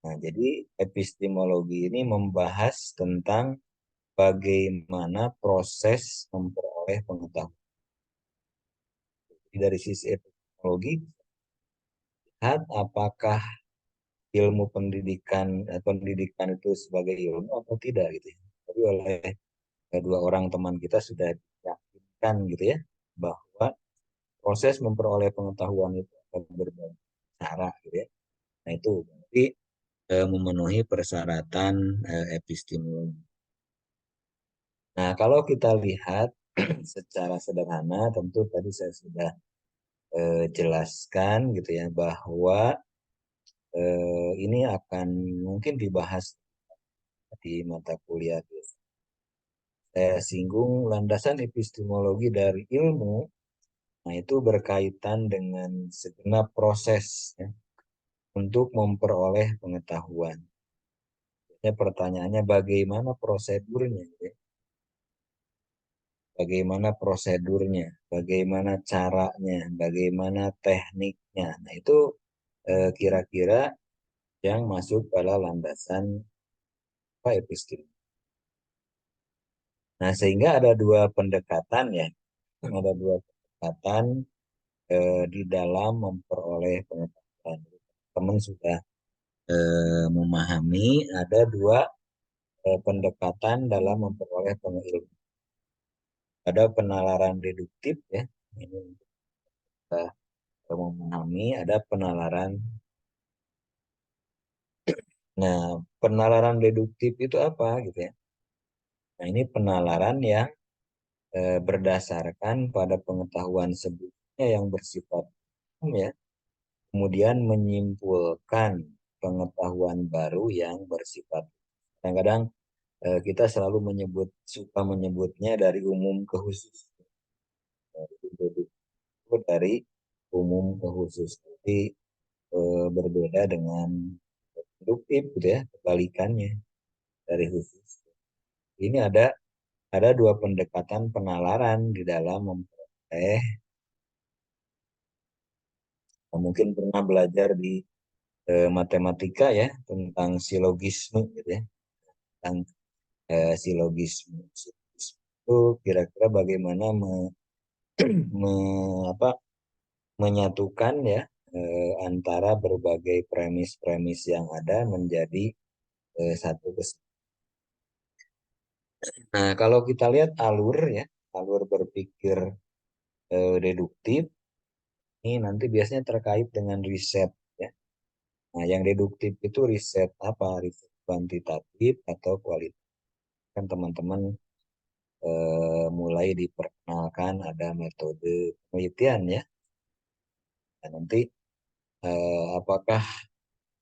Speaker 2: Nah, jadi epistemologi ini membahas tentang bagaimana proses memperoleh pengetahuan. Jadi dari sisi epistemologi, lihat apakah ilmu pendidikan itu sebagai ilmu atau tidak gitu ya. Tapi oleh dua orang teman kita sudah yakinkan gitu ya bahwa proses memperoleh pengetahuan itu akan berbagai cara gitu ya. Nah, itu berarti memenuhi persyaratan epistemologi. Nah, kalau kita lihat secara sederhana, tentu tadi saya sudah jelaskan gitu ya bahwa ini akan mungkin dibahas di mata kuliah. Saya singgung landasan epistemologi dari ilmu. Nah, itu berkaitan dengan segenap proses ya, untuk memperoleh pengetahuan. Ya, pertanyaannya bagaimana prosedurnya? Ya? Bagaimana prosedurnya? Bagaimana caranya? Bagaimana tekniknya? Nah, itu kira-kira yang masuk pada landasan epistemologi. Nah, sehingga ada dua pendekatan ya. Ada dua pendekatan di dalam memperoleh pengetahuan. Teman sudah memahami ada dua pendekatan dalam memperoleh pengetahuan. Ada penalaran deduktif ya, ini kita memahami. Ada penalaran. Nah, penalaran deduktif itu apa gitu ya? Nah, ini penalaran yang berdasarkan pada pengetahuan sebelumnya yang bersifat umum ya, kemudian menyimpulkan pengetahuan baru yang bersifat. Kadang-kadang kita selalu suka menyebutnya dari umum ke khusus. Itu dari umum ke khusus. Tapi berbeda dengan deduktif gitu ya, kebalikannya dari khusus. Ini ada dua pendekatan penalaran di dalam memperoleh. Mungkin pernah belajar di matematika ya tentang silogisme gitu ya, tentang silogisme. Itu kira-kira bagaimana me, apa, menyatukan ya antara berbagai premis-premis yang ada menjadi satu kesatuan. Nah, kalau kita lihat alur ya, alur berpikir deduktif ini nanti biasanya terkait dengan riset ya. Nah, yang deduktif itu riset apa? Riset kuantitatif atau kualitatif. Kan teman-teman mulai diperkenalkan ada metode penelitian ya. Dan nanti apakah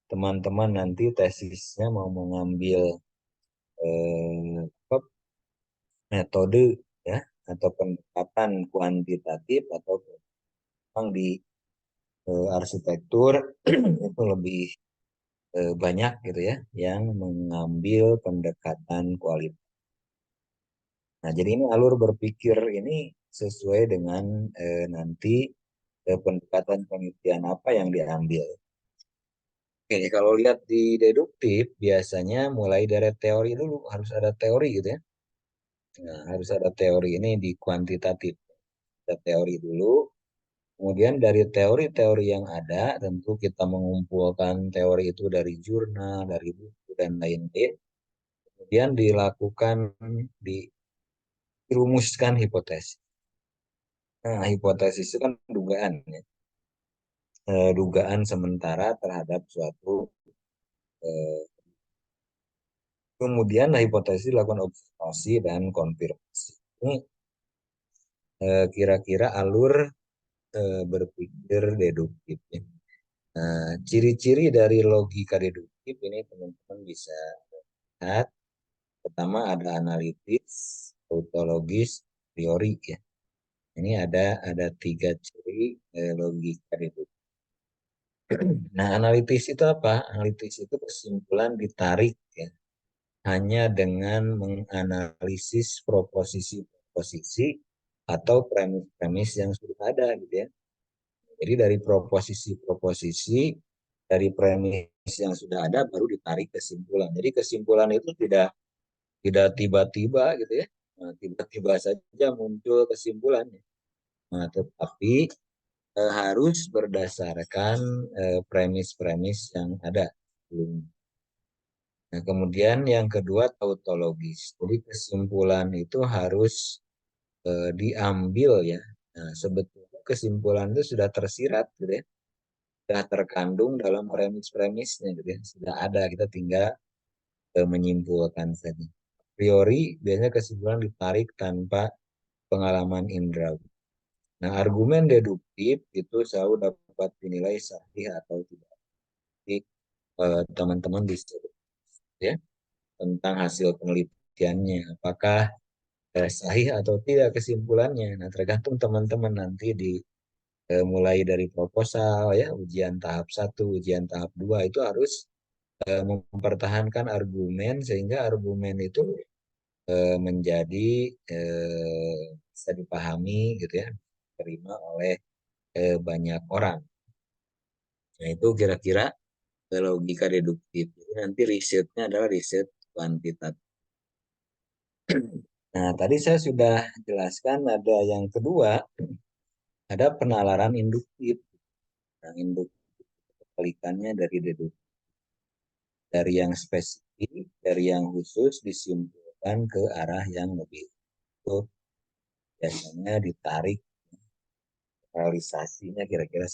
Speaker 2: teman-teman nanti tesisnya mau mengambil apa, metode ya atau pendekatan kuantitatif atau memang di arsitektur itu lebih banyak gitu ya yang mengambil pendekatan kualitas. Nah, jadi ini alur berpikir ini sesuai dengan nanti pendekatan penelitian apa yang diambil. Oke, kalau lihat di deduktif biasanya mulai dari teori dulu, harus ada teori gitu ya. Nah, harus ada teori ini di kuantitatif. Ada teori dulu, kemudian dari teori-teori yang ada, tentu kita mengumpulkan teori itu dari jurnal, dari buku, dan lain-lain. Kemudian dirumuskan hipotesis. Nah, hipotesis itu kan dugaan, ya. Dugaan sementara terhadap suatu. Eh, kemudian hipotesis dilakukan observasi dan konfirmasi. Ini kira-kira alur berpikir deduktif. Ya. Ciri-ciri dari logika deduktif ini teman-teman bisa lihat. Pertama ada analitis, tautologis, teori ya. Ini ada tiga ciri logika deduktif. Nah, analitis itu apa? Analitis itu kesimpulan ditarik ya, hanya dengan menganalisis proposisi-proposisi atau premis-premis yang sudah ada gitu ya. Jadi dari proposisi-proposisi, dari premis yang sudah ada baru ditarik kesimpulan. Jadi kesimpulan itu tidak tiba-tiba gitu ya. Nah, tiba-tiba saja muncul kesimpulannya. Nah, tetapi harus berdasarkan premis-premis yang ada. Nah, kemudian yang kedua tautologis. Jadi kesimpulan itu harus diambil ya. Nah, sebetulnya kesimpulan itu sudah tersirat gitu ya. Sudah terkandung dalam premis-premisnya gitu ya. Sudah ada, kita tinggal menyimpulkan saja. A priori biasanya kesimpulan ditarik tanpa pengalaman indera. Nah, argumen deduktif itu selalu dapat dinilai sahih atau tidak. Jadi teman-teman bisa ya tentang hasil penelitiannya, apakah sahih atau tidak kesimpulannya. Nah, tergantung teman-teman nanti mulai dari proposal ya, ujian tahap 1, ujian tahap 2 itu harus mempertahankan argumen sehingga argumen itu menjadi bisa dipahami gitu ya, diterima oleh banyak orang. Nah, itu kira-kira logika deduktif. Jadi nanti risetnya adalah riset kuantitatif. Nah, tadi saya sudah jelaskan ada yang kedua, ada penalaran induktif. Nah, induktif kebalikannya dari deduktif. Dari yang spesifik, dari yang khusus disimpulkan ke arah yang lebih. Itu biasanya ditarik realisasinya kira-kira.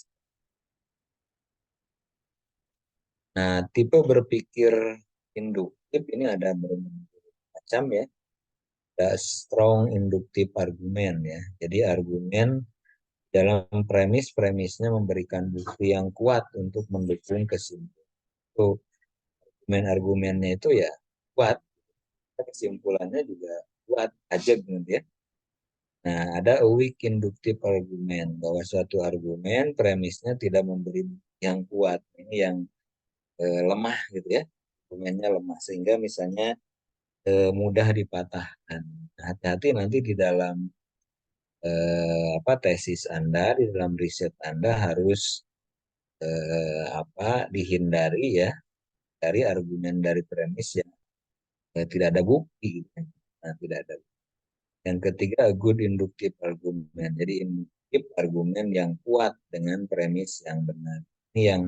Speaker 2: Nah, tipe berpikir induktif ini ada berbagai macam ya. Ada strong inductive argumen ya. Jadi argumen dalam premisnya memberikan bukti yang kuat untuk mendukung kesimpulan. Itu argumen-argumennya itu ya kuat, kesimpulannya juga kuat aja gitu ya. Nah, ada a weak inductive argument bahwa suatu argumen premisnya tidak memberi bukti yang kuat. Ini yang lemah gitu ya. Argumennya lemah sehingga misalnya mudah dipatahkan. Hati-hati nanti di dalam tesis Anda, di dalam riset Anda harus dihindari ya dari argumen dari premis yang tidak ada bukti. Nah, tidak ada. Yang ketiga, good inductive argument. Jadi induktif argumen yang kuat dengan premis yang benar. Ini yang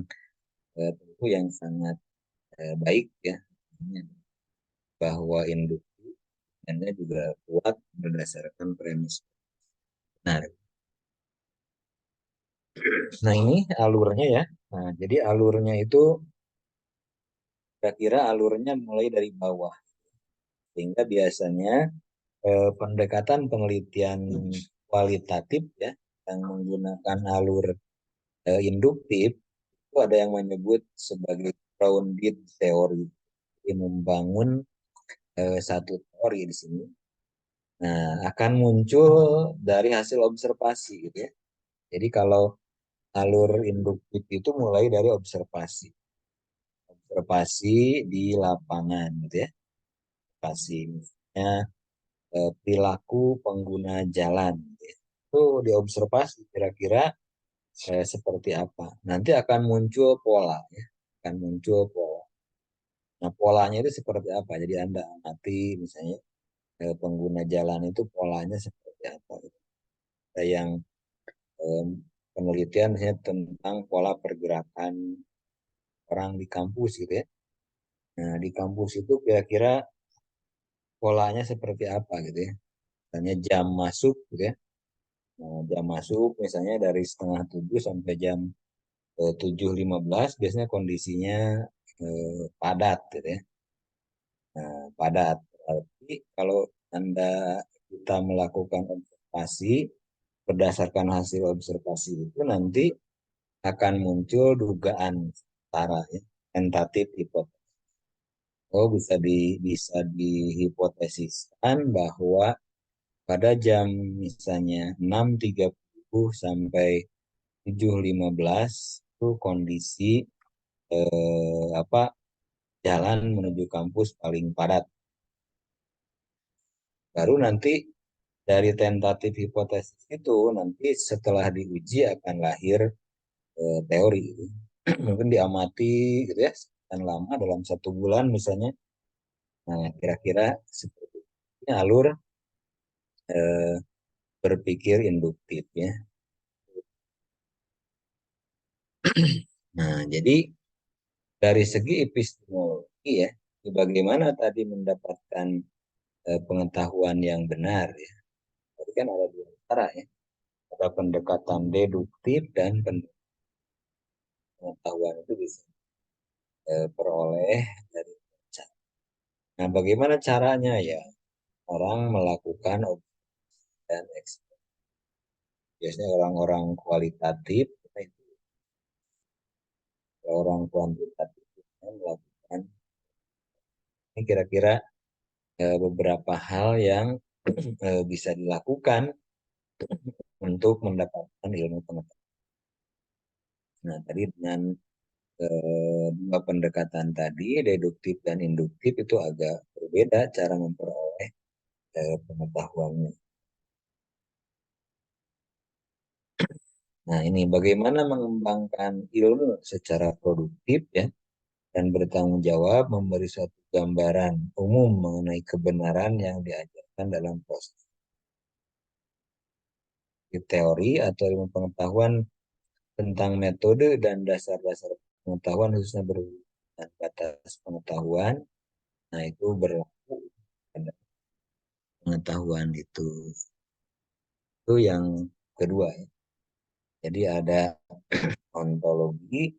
Speaker 2: tentu yang sangat baik ya, bahwa induktif juga kuat berdasarkan premis. Nah, ini alurnya ya. Nah, jadi alurnya itu kira-kira alurnya mulai dari bawah. Sehingga biasanya pendekatan penelitian kualitatif ya yang menggunakan alur induktif itu ada yang menyebut sebagai grounded teori. Jadi membangun satu teori di sini. Nah, akan muncul dari hasil observasi gitu ya. Jadi kalau alur induktif itu mulai dari observasi. Observasi di lapangan gitu ya. Observasi misalnya perilaku pengguna jalan gitu ya. Itu diobservasi kira-kira seperti apa. Nanti akan muncul pola ya. Akan muncul pola. Nah, polanya itu seperti apa? Jadi Anda amati misalnya pengguna jalan itu polanya seperti apa gitu. Ada yang penelitian misalnya tentang pola pergerakan orang di kampus gitu ya. Nah, di kampus itu kira-kira polanya seperti apa gitu ya. Misalnya jam masuk gitu ya. Nah, jam masuk misalnya dari setengah 7 sampai jam 7.15 biasanya kondisinya padat gitu ya. Nah, padat. Tapi kalau kita melakukan observasi berdasarkan hasil observasi itu nanti akan muncul dugaan setara ya, tentatif hipotesis. Bisa dihipotesiskan bahwa pada jam misalnya 6.30 sampai 7.15 itu kondisi jalan menuju kampus paling padat. Baru nanti dari tentatif hipotesis itu nanti setelah diuji akan lahir teori. Mungkin diamati gitu ya, sekian lama dalam 1 bulan misalnya. Nah, kira-kira seperti ini alur berpikir induktif ya. Nah, jadi dari segi epistemologi ya, bagaimana tadi mendapatkan pengetahuan yang benar ya. Tadi kan ada 2 cara ya. Ada pendekatan deduktif dan pengetahuan itu bisa peroleh dari cara. Nah, bagaimana caranya ya? Orang melakukan observasi dan eksperimen. Biasanya orang-orang kualitatif, itu orang kuantitatif melakukan Ini kira-kira beberapa hal yang bisa dilakukan untuk mendapatkan ilmu pengetahuan. Nah, tadi dengan dua pendekatan tadi, deduktif dan induktif, itu agak berbeda cara memperoleh pengetahuannya. Nah, ini bagaimana mengembangkan ilmu secara produktif ya, dan bertanggung jawab memberi suatu gambaran umum mengenai kebenaran yang diajarkan dalam proses teori atau ilmu pengetahuan tentang metode dan dasar-dasar pengetahuan khususnya berhubungan dengan batas pengetahuan. Nah, itu berlaku pada pengetahuan itu yang kedua ya. Jadi ada ontologi,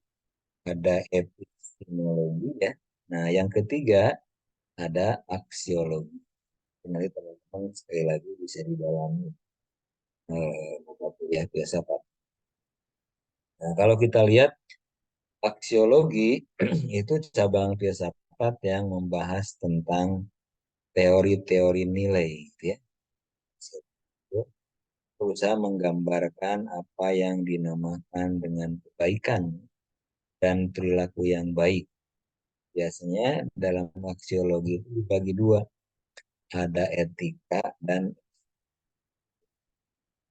Speaker 2: ada epistemologi ya. Nah, yang ketiga ada aksiologi. Nanti teman-teman sekali lagi bisa didalami buku kuliah filsafat. Nah, kalau kita lihat aksiologi itu cabang filsafat yang membahas tentang teori-teori nilai, gitu ya. Berusaha menggambarkan apa yang dinamakan dengan kebaikan dan perilaku yang baik. Biasanya dalam aksiologi itu dibagi dua, ada etika dan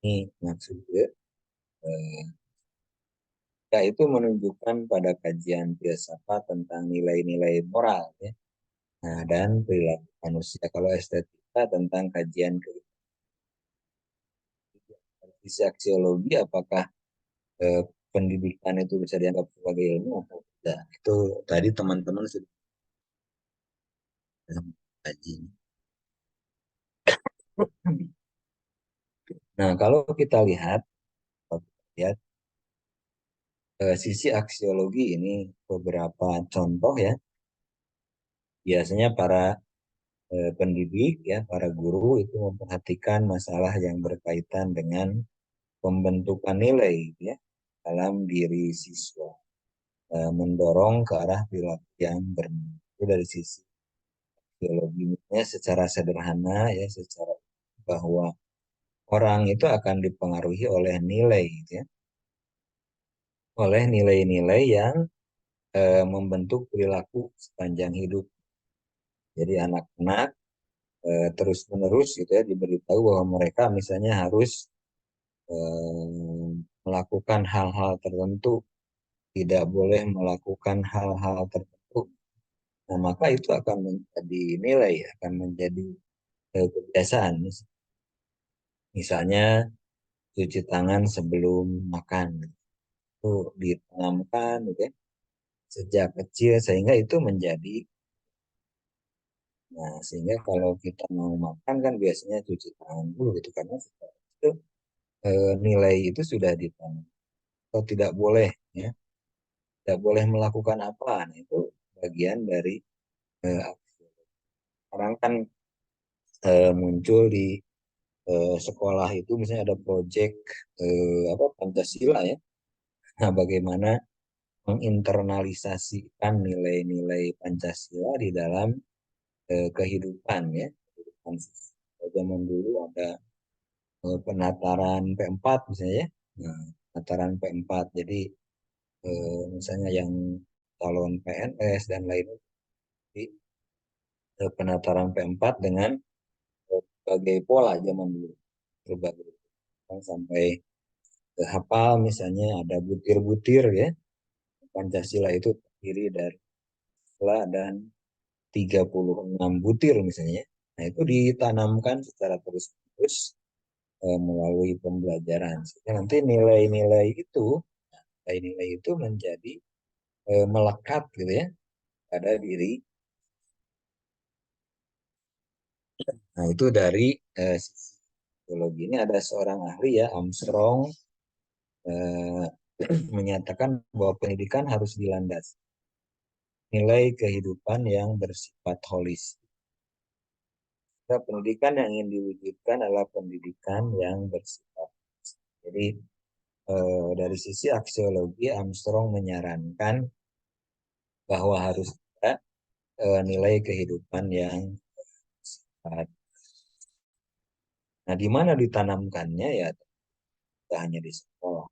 Speaker 2: ini maksudnya etika itu menunjukkan pada kajian filsafat tentang nilai-nilai moral ya. Nah, dan perilaku manusia. Kalau estetika tentang kajian sisi aksiologi, apakah eh, pendidikan itu bisa dianggap sebagai ilmu atau tidak? Itu tadi teman-teman sudah kaji. Nah, kalau kita lihat sisi aksiologi ini beberapa contoh ya. Biasanya para pendidik ya, para guru itu memperhatikan masalah yang berkaitan dengan pembentukan nilai ya dalam diri siswa, mendorong ke arah perilaku yang benar. Itu dari sisi biologinya secara sederhana ya, secara bahwa orang itu akan dipengaruhi oleh nilai gitu ya, oleh nilai-nilai yang membentuk perilaku sepanjang hidup. Jadi anak-anak terus-menerus gitu ya diberitahu bahwa mereka misalnya harus melakukan hal-hal tertentu, tidak boleh melakukan hal-hal tertentu. Nah, maka itu akan menjadi nilai, akan menjadi kebiasaan. Misalnya cuci tangan sebelum makan itu ditanamkan gitu ya, sejak kecil sehingga itu menjadi. Nah, sehingga kalau kita mau makan kan biasanya cuci tangan dulu gitu karena itu nilai itu sudah ditanam. Atau tidak boleh ya, tidak boleh melakukan apa. Nah, itu bagian dari orang kan muncul di sekolah itu misalnya ada proyek apa Pancasila ya. Nah, bagaimana menginternalisasikan nilai-nilai Pancasila di dalam kehidupan ya. Kehidupan zaman dulu ada penataran P4 misalnya ya. Nah, penataran P4. Jadi misalnya yang calon PNS dan lainnya di penataran P4 dengan berbagai pola zaman dulu. Berbagai sampai hafal misalnya ada butir-butir ya. Pancasila itu terdiri dari sila dan 36 butir misalnya. Nah, itu ditanamkan secara terus-menerus melalui pembelajaran. Sehingga nanti nilai-nilai itu menjadi melekat gitu ya pada diri. Nah, itu dari sisi psikologi. Ini ada seorang ahli ya, Armstrong, eh, menyatakan bahwa pendidikan harus dilandasi nilai kehidupan yang bersifat holis. Nah, pendidikan yang ingin diwujudkan adalah pendidikan yang bersifat. Jadi dari sisi aksiologi, Armstrong menyarankan bahwa harus ada nilai kehidupan yang sehat. Nah, di mana ditanamkannya ya tidak hanya di sekolah.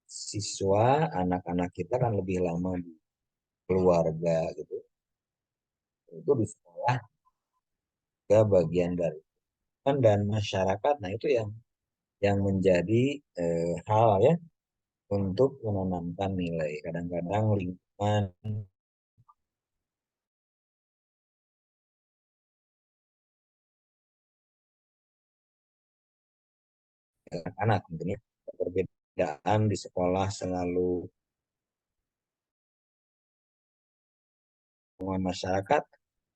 Speaker 2: Siswa, anak-anak kita kan lebih lama di keluarga gitu. Itu di sekolah juga bagian dari kan dan masyarakat. Nah, itu yang menjadi hal ya untuk menanamkan nilai. Kadang-kadang lingkungan anak-anak mungkin ya perbedaan di sekolah selalu dengan masyarakat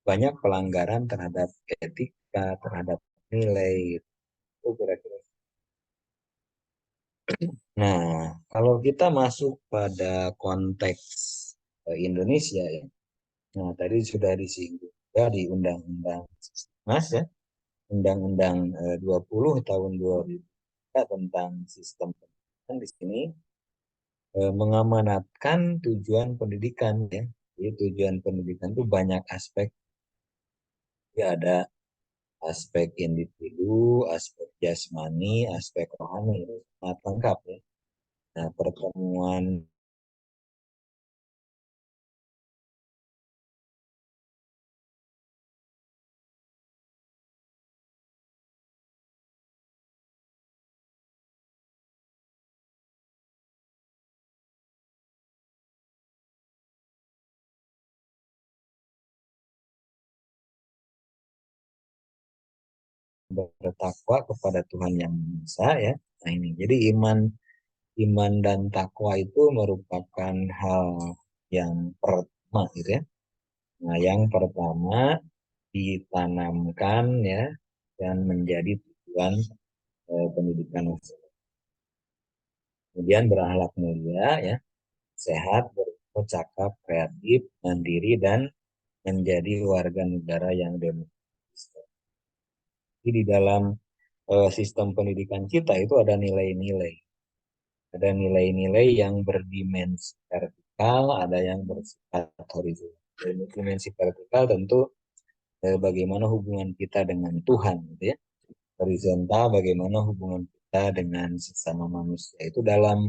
Speaker 2: banyak pelanggaran terhadap etika, terhadap nilai itu kira-kira. Nah, kalau kita masuk pada konteks Indonesia ya, nah tadi sudah disinggung juga di Undang-Undang Mas ya, Undang-Undang 20 tahun 2000 tentang sistem pendidikan di sini mengamanatkan tujuan pendidikan ya. Jadi tujuan pendidikan itu banyak aspek. Ya, ada aspek individu, aspek jasmani, aspek rohani itu sangat lengkap ya. Nah, pertemuan bertakwa kepada Tuhan yang Maha Esa ya. Nah ini, jadi iman dan takwa itu merupakan hal yang pertama gitu ya. Nah, yang pertama ditanamkan ya dan menjadi tujuan pendidikan. Kemudian berakhlak mulia ya, sehat, bercakap, kreatif, mandiri dan menjadi warga negara yang demokratis. Jadi di dalam sistem pendidikan kita itu ada nilai-nilai. Ada nilai-nilai yang berdimensi vertikal, ada yang bersifat horizontal. Dimensi vertikal tentu bagaimana hubungan kita dengan Tuhan, gitu ya. Horizontal bagaimana hubungan kita dengan sesama manusia. Itu dalam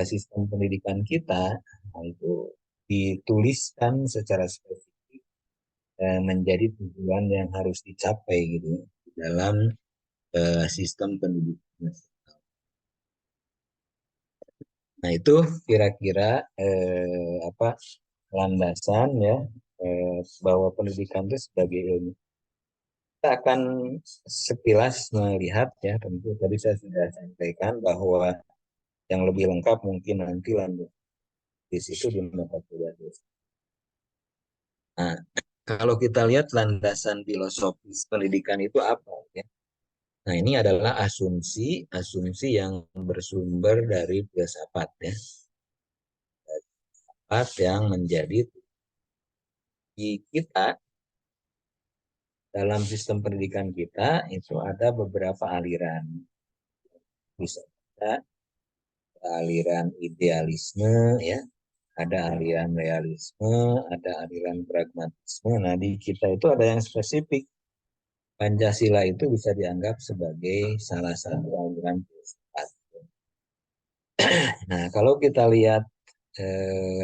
Speaker 2: sistem pendidikan kita, nah itu dituliskan secara spesifik menjadi tujuan yang harus dicapai gitu ya, dalam sistem pendidikan. Nah, itu kira-kira apa landasan ya bahwa pendidikan itu sebagai ilmu. Kita akan sekilas melihat ya, tentu tadi saya sudah sampaikan bahwa yang lebih lengkap mungkin nanti lanjut di situ di mata kuliah. Nah, kalau kita lihat landasan filosofis pendidikan itu apa ya? Nah, ini adalah asumsi yang bersumber dari filsafat ya. Filsafat yang menjadi kita dalam sistem pendidikan kita itu ada beberapa aliran. Bisa ada aliran idealisme ya, ada aliran realisme, ada aliran pragmatisme. Nah, di kita itu ada yang spesifik. Pancasila itu bisa dianggap sebagai salah satu aliran filsafat. Nah, kalau kita lihat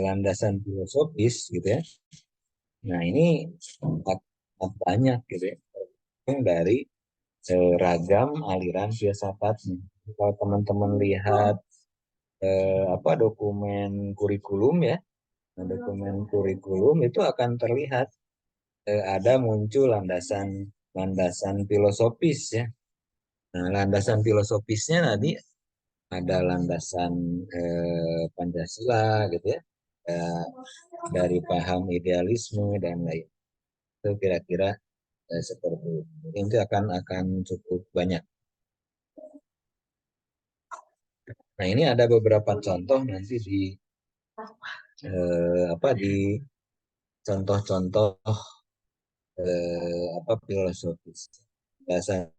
Speaker 2: landasan filosofis gitu ya. Nah, ini sangat banyak gitu ya. Dari ragam aliran filsafat. Kalau teman-teman lihat apa dokumen kurikulum ya, nah, dokumen kurikulum itu akan terlihat ada muncul landasan landasan filosofis ya. Nah, landasan filosofisnya tadi ada landasan Pancasila gitu ya, eh, dari paham idealisme dan lain. Itu kira-kira seperti itu. Itu akan cukup banyak. Nah, ini ada beberapa contoh nanti di apa di contoh-contoh apa filosofis bahasa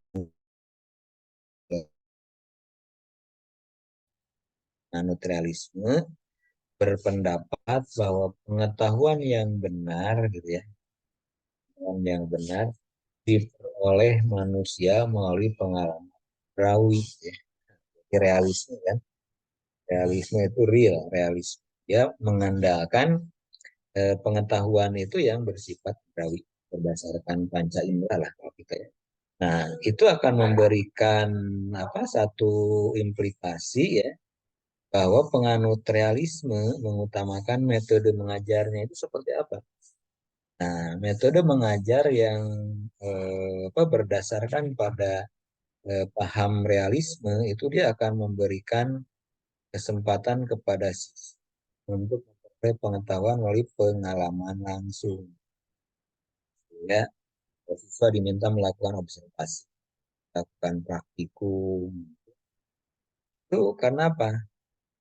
Speaker 2: neutralisme berpendapat bahwa pengetahuan yang benar gitu ya, pengetahuan yang benar diperoleh manusia melalui pengalaman rawi ya. Realisme kan, realisme itu real, realisme dia mengandalkan pengetahuan itu yang bersifat rawi berdasarkan panca indera lah kalau kita ya. Nah, itu akan memberikan apa satu implikasi ya bahwa penganut realisme mengutamakan metode mengajarnya itu seperti apa. Nah, metode mengajar yang berdasarkan pada paham realisme itu dia akan memberikan kesempatan kepada siswa untuk memperoleh pengetahuan melalui pengalaman langsung. Ya, siswa diminta melakukan observasi, melakukan praktikum. Itu karena apa?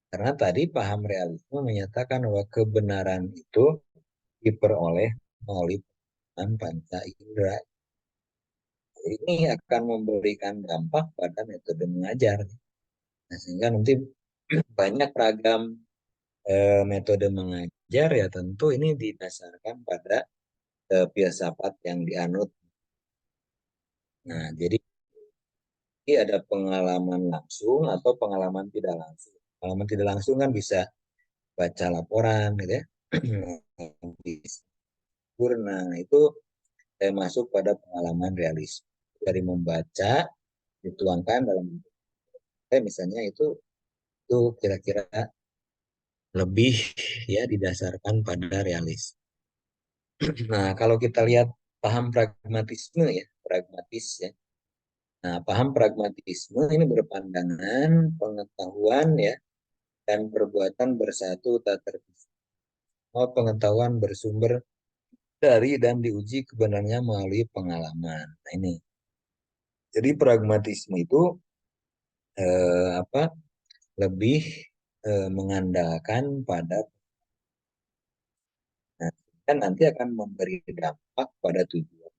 Speaker 2: Karena tadi paham realisme menyatakan bahwa kebenaran itu diperoleh melalui pengalaman panca indera. Ini akan memberikan dampak pada metode mengajar. Nah, sehingga nanti banyak ragam metode mengajar ya tentu ini didasarkan pada filsafat yang dianut. Nah, jadi ada pengalaman langsung atau pengalaman tidak langsung. Pengalaman tidak langsung kan bisa baca laporan gitu ya. Nah, itu masuk pada pengalaman realis. Dari membaca dituangkan dalam misalnya itu kira-kira lebih ya didasarkan pada realis. Nah, kalau kita lihat paham pragmatisme ya, pragmatis ya. Nah, paham pragmatisme ini berpandangan pengetahuan ya dan perbuatan bersatu tak terpisah. Semua pengetahuan bersumber dari dan diuji kebenarannya melalui pengalaman. Nah, ini. Jadi pragmatisme itu lebih mengandalkan pada nah, kan nanti akan memberi dampak pada tujuan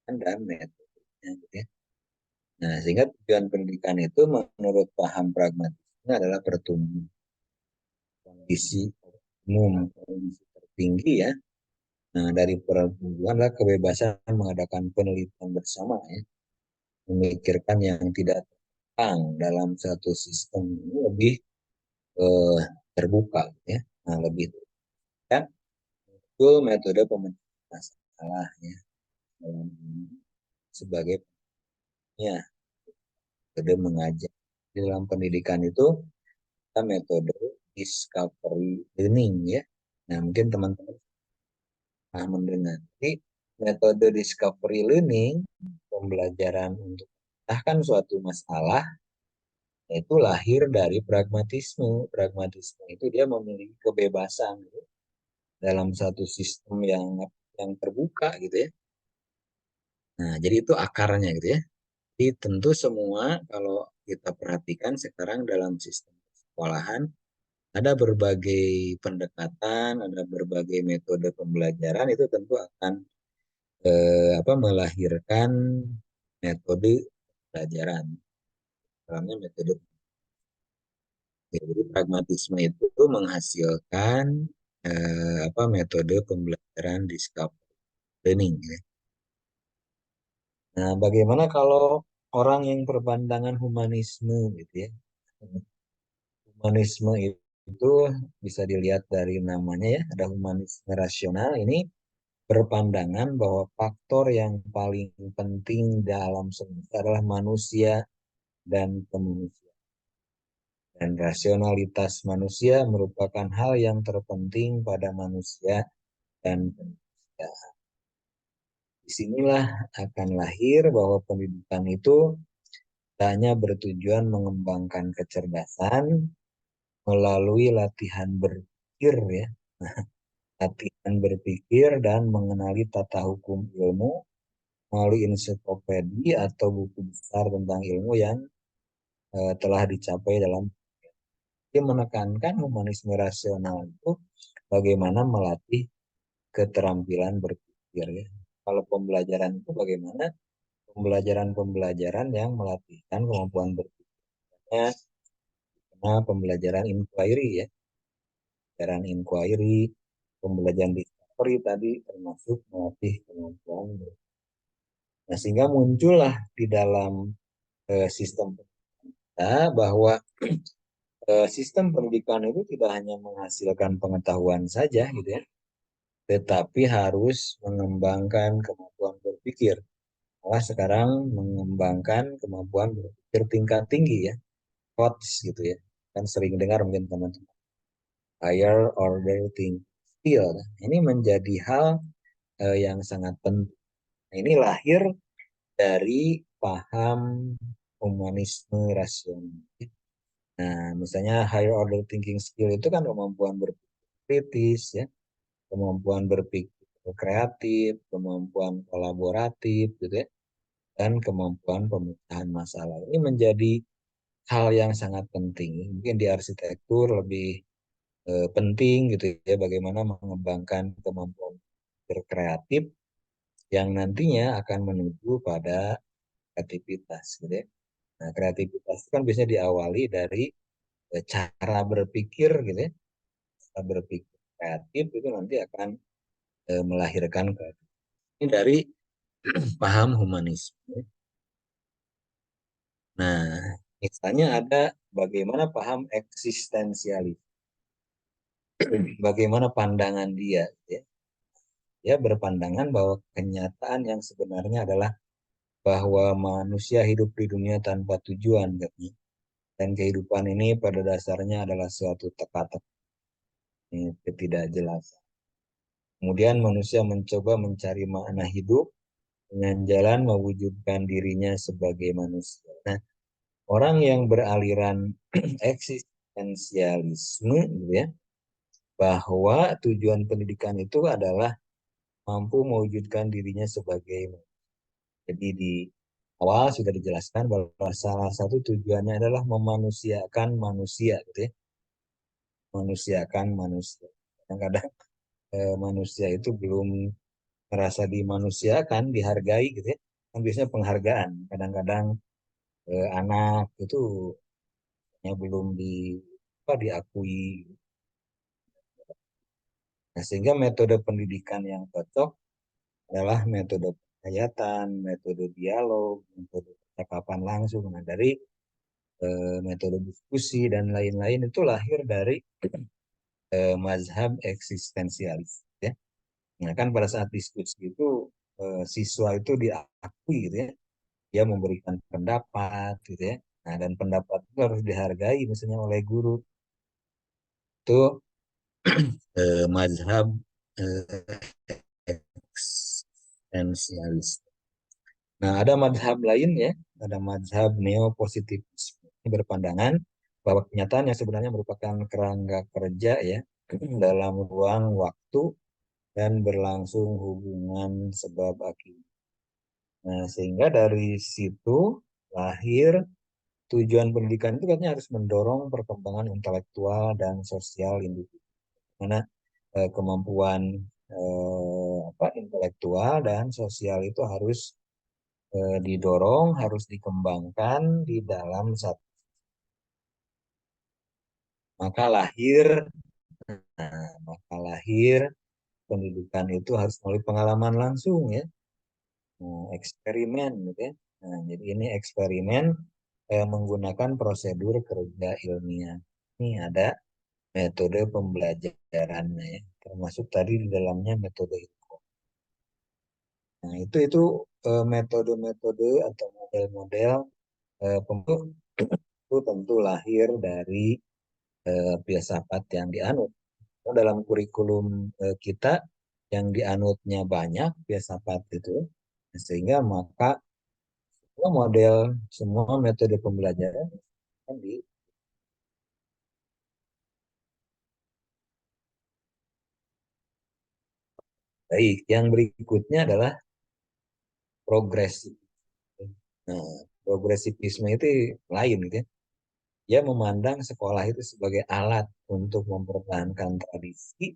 Speaker 2: dan metodenya gitu ya. Nah, sehingga tujuan pendidikan itu menurut paham pragmatisme adalah pertumbuhan kondisi umum, kondisi tertinggi ya. Nah, dari pertumbuhan adalah kebebasan mengadakan penelitian bersama ya, memikirkan yang tidak terkekang dalam satu sistem ini lebih eh, terbuka ya. Nah, lebih kan betul metode pemecahan masalah ya. Sebagai ya, metode mengajar. Di dalam pendidikan itu kita metode discovery learning ya. Nah, mungkin teman-teman pernah mendengar. Jadi, metode discovery learning, pembelajaran untuk memecahkan suatu masalah, itu lahir dari pragmatisme. Pragmatisme itu dia memiliki kebebasan gitu, dalam satu sistem yang terbuka gitu ya. Nah, jadi itu akarnya gitu ya. Jadi tentu semua kalau kita perhatikan sekarang dalam sistem sekolahan ada berbagai pendekatan, ada berbagai metode pembelajaran itu tentu akan melahirkan metode pembelajaran. Dalamnya metode jadi pragmatisme itu menghasilkan metode pembelajaran discovery learning. Ya. Nah, bagaimana kalau orang yang berpandangan humanisme gitu ya? Humanisme itu bisa dilihat dari namanya ya, ada humanisme rasional ini berpandangan bahwa faktor yang paling penting dalam semesta adalah manusia dan kemanusiaan. Dan rasionalitas manusia merupakan hal yang terpenting pada manusia dan kemanusiaan. Disinilah akan lahir bahwa pendidikan itu hanya bertujuan mengembangkan kecerdasan melalui latihan berpikir ya, latihan berpikir dan mengenali tata hukum ilmu melalui ensiklopedia atau buku besar tentang ilmu yang telah dicapai dalam dia menekankan humanisme rasional itu bagaimana melatih keterampilan berpikir ya. Kalau pembelajaran itu bagaimana pembelajaran-pembelajaran yang melatihkan kemampuan berpikirnya, nah pembelajaran inquiry ya, pembelajaran inquiry, pembelajaran discovery tadi termasuk melatih kemampuan. Nah, sehingga muncullah di dalam sistem kita bahwa sistem pendidikan itu tidak hanya menghasilkan pengetahuan saja gitu ya, tetapi harus mengembangkan kemampuan berpikir. Malah sekarang mengembangkan kemampuan berpikir tingkat tinggi ya, COTS gitu ya. Kan sering dengar mungkin teman-teman, higher order thinking skill. Ini menjadi hal yang sangat penting. Nah, ini lahir dari paham humanisme rasional. Nah, misalnya higher order thinking skill itu kan kemampuan berpikir kritis ya, kemampuan berpikir kreatif, kemampuan kolaboratif gitu ya, dan kemampuan pemecahan masalah. Ini menjadi hal yang sangat penting. Mungkin di arsitektur lebih penting gitu ya, bagaimana mengembangkan kemampuan berkreatif yang nantinya akan menuju pada kreativitas gitu ya. Nah, kreativitas itu kan biasanya diawali dari cara berpikir gitu ya. Cara berpikir kreatif itu nanti akan melahirkan kreativitas. Ini dari paham humanisme. Nah, misalnya ada bagaimana paham eksistensialis. Bagaimana pandangan dia gitu ya. Dia berpandangan bahwa kenyataan yang sebenarnya adalah bahwa manusia hidup di dunia tanpa tujuan katanya. Dan kehidupan ini pada dasarnya adalah suatu teka-teki, ketidakjelasan. Kemudian manusia mencoba mencari makna hidup dengan jalan mewujudkan dirinya sebagai manusia. Nah, orang yang beraliran eksistensialisme gitu ya, bahwa tujuan pendidikan itu adalah mampu mewujudkan dirinya sebagai manusia. Jadi di awal sudah dijelaskan bahwa salah satu tujuannya adalah memanusiakan manusia gitu ya. Manusiakan manusia. Kadang-kadang manusia itu belum merasa dimanusiakan, dihargai gitu ya. Kan biasanya penghargaan. Kadang-kadang anak itu belum diakui. Nah, sehingga metode pendidikan yang cocok adalah metode penghayatan, metode dialog, metode percakapan langsung. Nah, dari metode diskusi dan lain-lain itu lahir dari mazhab eksistensialis. Ya. Nah, kan pada saat diskusi itu siswa itu diakui gitu ya, dia memberikan pendapat gitu ya. Nah, dan pendapat itu harus dihargai misalnya oleh guru. Itu mazhab eksistensialis. Nah, ada mazhab lain ya, ada mazhab neopositivisme. Ini berpandangan bahwa kenyataan yang sebenarnya merupakan kerangka kerja ya dalam ruang waktu dan berlangsung hubungan sebab akibat. Nah, sehingga dari situ lahir tujuan pendidikan itu katanya harus mendorong perkembangan intelektual dan sosial individu. Karena kemampuan intelektual dan sosial itu harus didorong, harus dikembangkan di dalam satu. Maka lahir, maka lahir pendidikan itu harus melalui pengalaman langsung ya, eksperimen gitu ya. Nah, jadi ini eksperimen menggunakan prosedur kerja ilmiah. Ini ada metode pembelajarannya ya, termasuk tadi di dalamnya metode itu. Nah, itu metode-metode atau model-model pembentuk itu tentu lahir dari filsafat yang dianut. Dalam kurikulum kita yang dianutnya banyak filsafat itu, sehingga maka semua model, semua metode pembelajaran kan di baik. Yang berikutnya adalah progresif. Nah, progresivisme itu lain gitu ya. Dia memandang sekolah itu sebagai alat untuk mempertahankan tradisi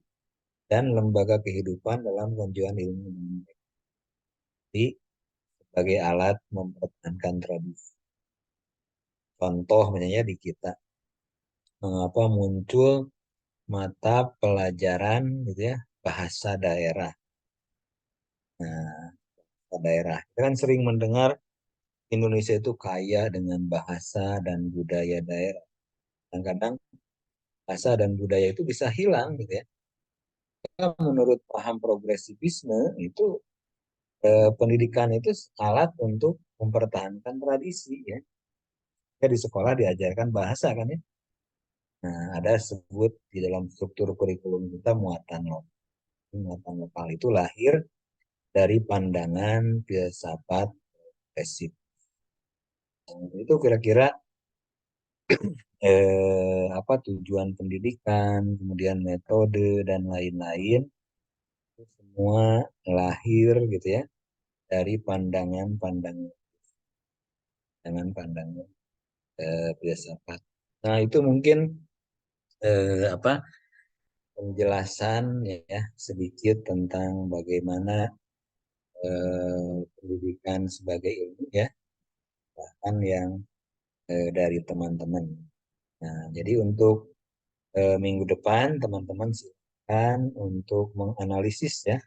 Speaker 2: dan lembaga kehidupan dalam penjualan ilmu. Jadi, sebagai alat mempertahankan tradisi. Contoh misalnya di kita, mengapa muncul mata pelajaran gitu ya, bahasa daerah. Nah, bahasa daerah. Kita kan sering mendengar Indonesia itu kaya dengan bahasa dan budaya daerah. Kadang-kadang bahasa dan budaya itu bisa hilang gitu ya. Menurut paham progresivisme itu pendidikan itu alat untuk mempertahankan tradisi ya. Ya di sekolah diajarkan bahasa kan ya. Nah, ada sebut di dalam struktur kurikulum kita muatan lokal. Muatan lokal itu lahir dari pandangan filsafat progresif. Itu kira-kira apa tujuan pendidikan, kemudian metode dan lain-lain itu semua lahir gitu ya dari pandangan-pandangan filsafat. Nah, itu mungkin apa penjelasan ya sedikit tentang bagaimana pendidikan sebagai ilmu ya, bahkan yang dari teman-teman. Nah, jadi untuk minggu depan teman-teman silakan untuk menganalisis ya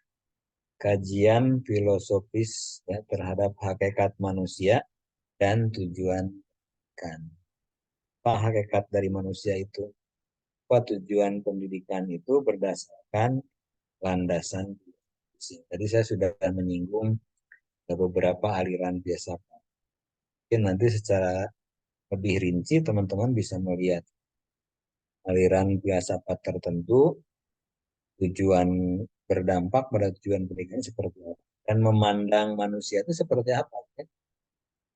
Speaker 2: kajian filosofis ya terhadap hakikat manusia dan tujuan pendidikan. Apa hakikat dari manusia itu? Apa tujuan pendidikan itu berdasarkan landasan filosofis. Tadi saya sudah menyinggung beberapa aliran filsafat. Mungkin nanti secara lebih rinci teman-teman bisa melihat aliran filsafat tertentu, tujuan berdampak pada tujuan pendidikan seperti apa, dan memandang manusia itu seperti apa. Ya?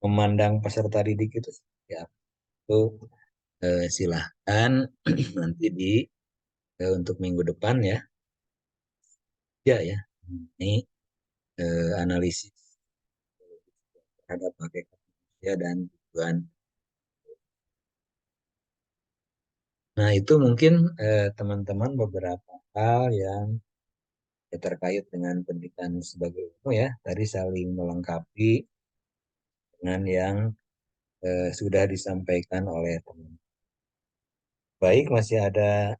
Speaker 2: Memandang peserta didik itu seperti apa. Itu silahkan nanti untuk minggu depan ya. Ya ya. Ini analisis terhadap hakikat manusia dan tujuan. Nah, itu mungkin teman-teman beberapa hal yang terkait dengan pendidikan sebagai ilmu ya. Tadi saling melengkapi dengan yang sudah disampaikan oleh teman. Baik, masih ada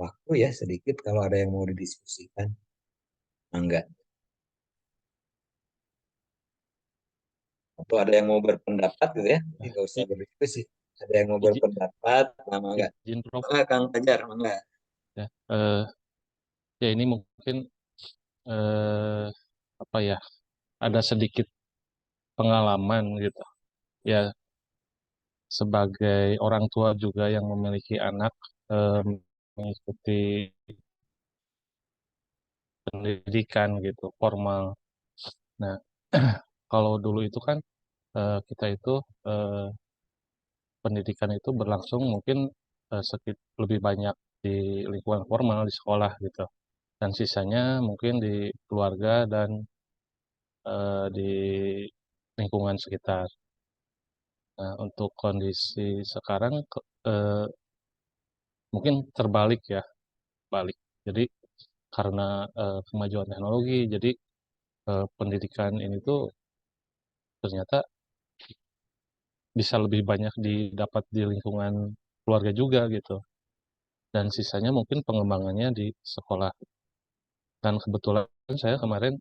Speaker 2: waktu ya sedikit kalau ada yang mau didiskusikan. Enggak. Atau ada yang mau berpendapat gitu ya. Jadi nggak usah berdiskusi. Ada yang mau
Speaker 4: Izin,
Speaker 2: berpendapat, nama enggak?
Speaker 4: izin Prof.
Speaker 2: Enggak, Kang Fajar, enggak.
Speaker 4: Ya, ya ini mungkin eh, apa ya? Ada sedikit pengalaman gitu. Ya, sebagai orang tua juga yang memiliki anak eh, mengikuti pendidikan gitu formal. Nah, kalau dulu itu kan kita itu eh, pendidikan itu berlangsung mungkin lebih banyak di lingkungan formal di sekolah gitu. Dan sisanya mungkin di keluarga dan di lingkungan sekitar. Nah, untuk kondisi sekarang mungkin terbalik ya, balik. Jadi karena kemajuan teknologi, jadi pendidikan ini tuh ternyata bisa lebih banyak didapat di lingkungan keluarga juga gitu. Dan sisanya mungkin pengembangannya di sekolah. Dan kebetulan saya kemarin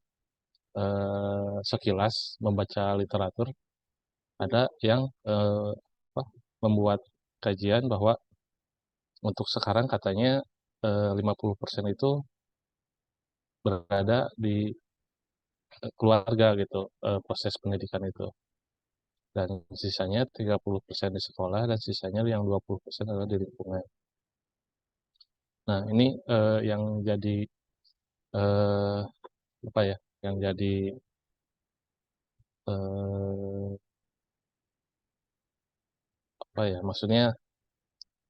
Speaker 4: sekilas membaca literatur ada yang apa, membuat kajian bahwa untuk sekarang katanya 50% itu berada di keluarga gitu, proses pendidikan itu. Dan sisanya 30% di sekolah dan sisanya yang 20% adalah di lingkungan. Nah, ini yang jadi eh, apa ya? Yang jadi eh, apa ya? Maksudnya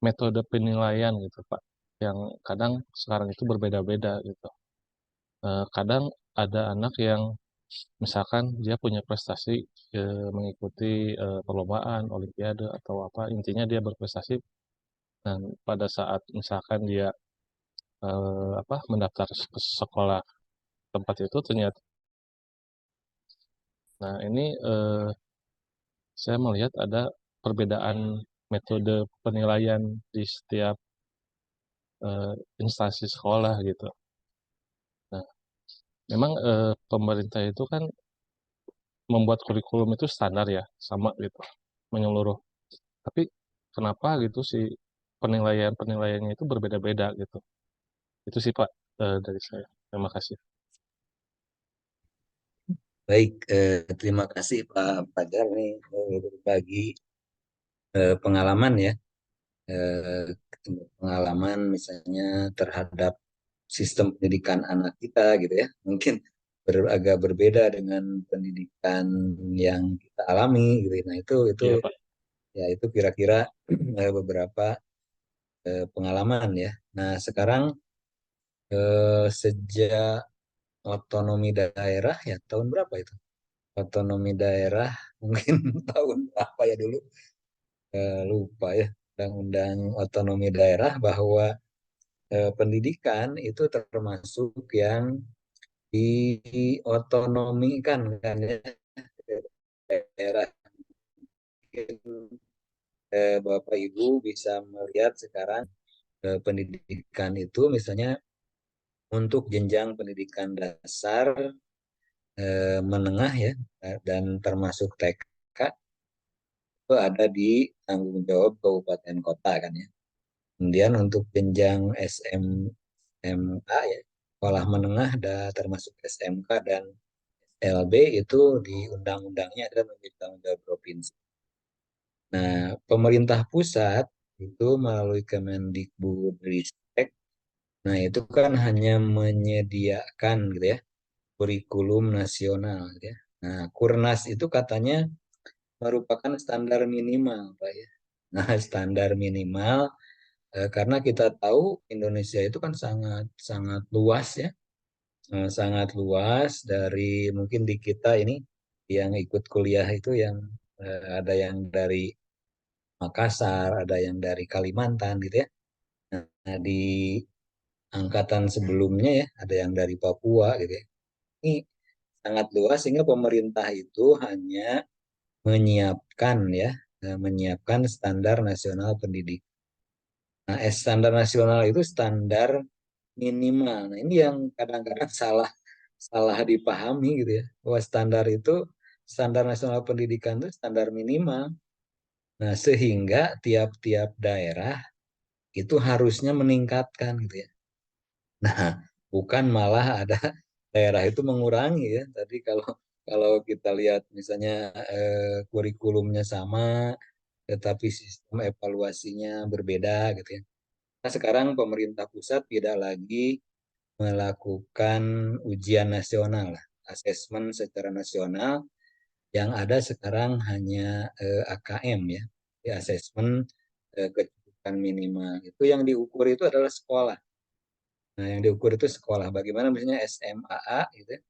Speaker 4: metode penilaian gitu, Pak. Yang kadang sekarang itu berbeda-beda gitu. Kadang ada anak yang misalkan dia punya prestasi mengikuti perlombaan, olimpiade atau apa, intinya dia berprestasi dan pada saat misalkan dia apa mendaftar ke sekolah tempat itu ternyata, nah ini saya melihat ada perbedaan metode penilaian di setiap eh, instansi sekolah gitu. Nah, memang pemerintah itu kan membuat kurikulum itu standar ya, sama gitu, menyeluruh. Tapi kenapa gitu sih penilaian-penilaiannya itu berbeda-beda gitu. Itu sih Pak, dari saya. Terima kasih.
Speaker 2: Baik, terima kasih Pak Fajar nih berbagi pengalaman ya, eh, pengalaman misalnya terhadap sistem pendidikan anak kita gitu ya. Mungkin agak berbeda dengan pendidikan yang kita alami gitu. Nah, itu
Speaker 4: Iya Pak.
Speaker 2: ya itu kira-kira beberapa pengalaman ya. Nah, sekarang sejak otonomi daerah ya tahun berapa itu? Otonomi daerah mungkin tahun berapa ya dulu? Lupa ya. Undang-undang otonomi daerah bahwa pendidikan itu termasuk yang diotonomikan kan ya daerah. Bapak Ibu bisa melihat sekarang pendidikan itu misalnya untuk jenjang pendidikan dasar, menengah ya, dan termasuk TK itu ada di tanggung jawab kabupaten kota kan ya. Kemudian untuk jenjang SMA ya, sekolah menengah termasuk SMK dan LB itu di undang-undangnya ada menjadi tanggung jawab provinsi. Nah, pemerintah pusat itu melalui Kemendikbudristek, nah itu kan hanya menyediakan gitu ya, kurikulum nasional gitu ya. Nah, Kurnas itu katanya merupakan standar minimal, Pak ya. Nah, standar minimal karena kita tahu Indonesia itu kan sangat sangat luas ya, sangat luas dari mungkin di kita ini yang ikut kuliah itu yang ada yang dari Makassar, ada yang dari Kalimantan gitu ya. Nah, di angkatan sebelumnya ya, ada yang dari Papua gitu ya. Ini sangat luas sehingga pemerintah itu hanya menyiapkan ya, menyiapkan standar nasional pendidikan. Nah, standar nasional itu standar minimal. Nah, ini yang kadang-kadang salah salah dipahami gitu ya. Bahwa standar itu standar nasional pendidikan itu standar minimal. Nah, sehingga tiap-tiap daerah itu harusnya meningkatkan gitu ya. Nah, bukan malah ada daerah itu mengurangi ya. Tadi kalau kalau kita lihat misalnya kurikulumnya sama, tetapi sistem evaluasinya berbeda gitu ya. Nah, sekarang pemerintah pusat tidak lagi melakukan ujian nasional, asesmen secara nasional. Yang ada sekarang hanya AKM ya, di asesmen kecukupan minimal. Itu yang diukur itu adalah sekolah. Nah, yang diukur itu sekolah. Bagaimana misalnya SMAA gitu, ya,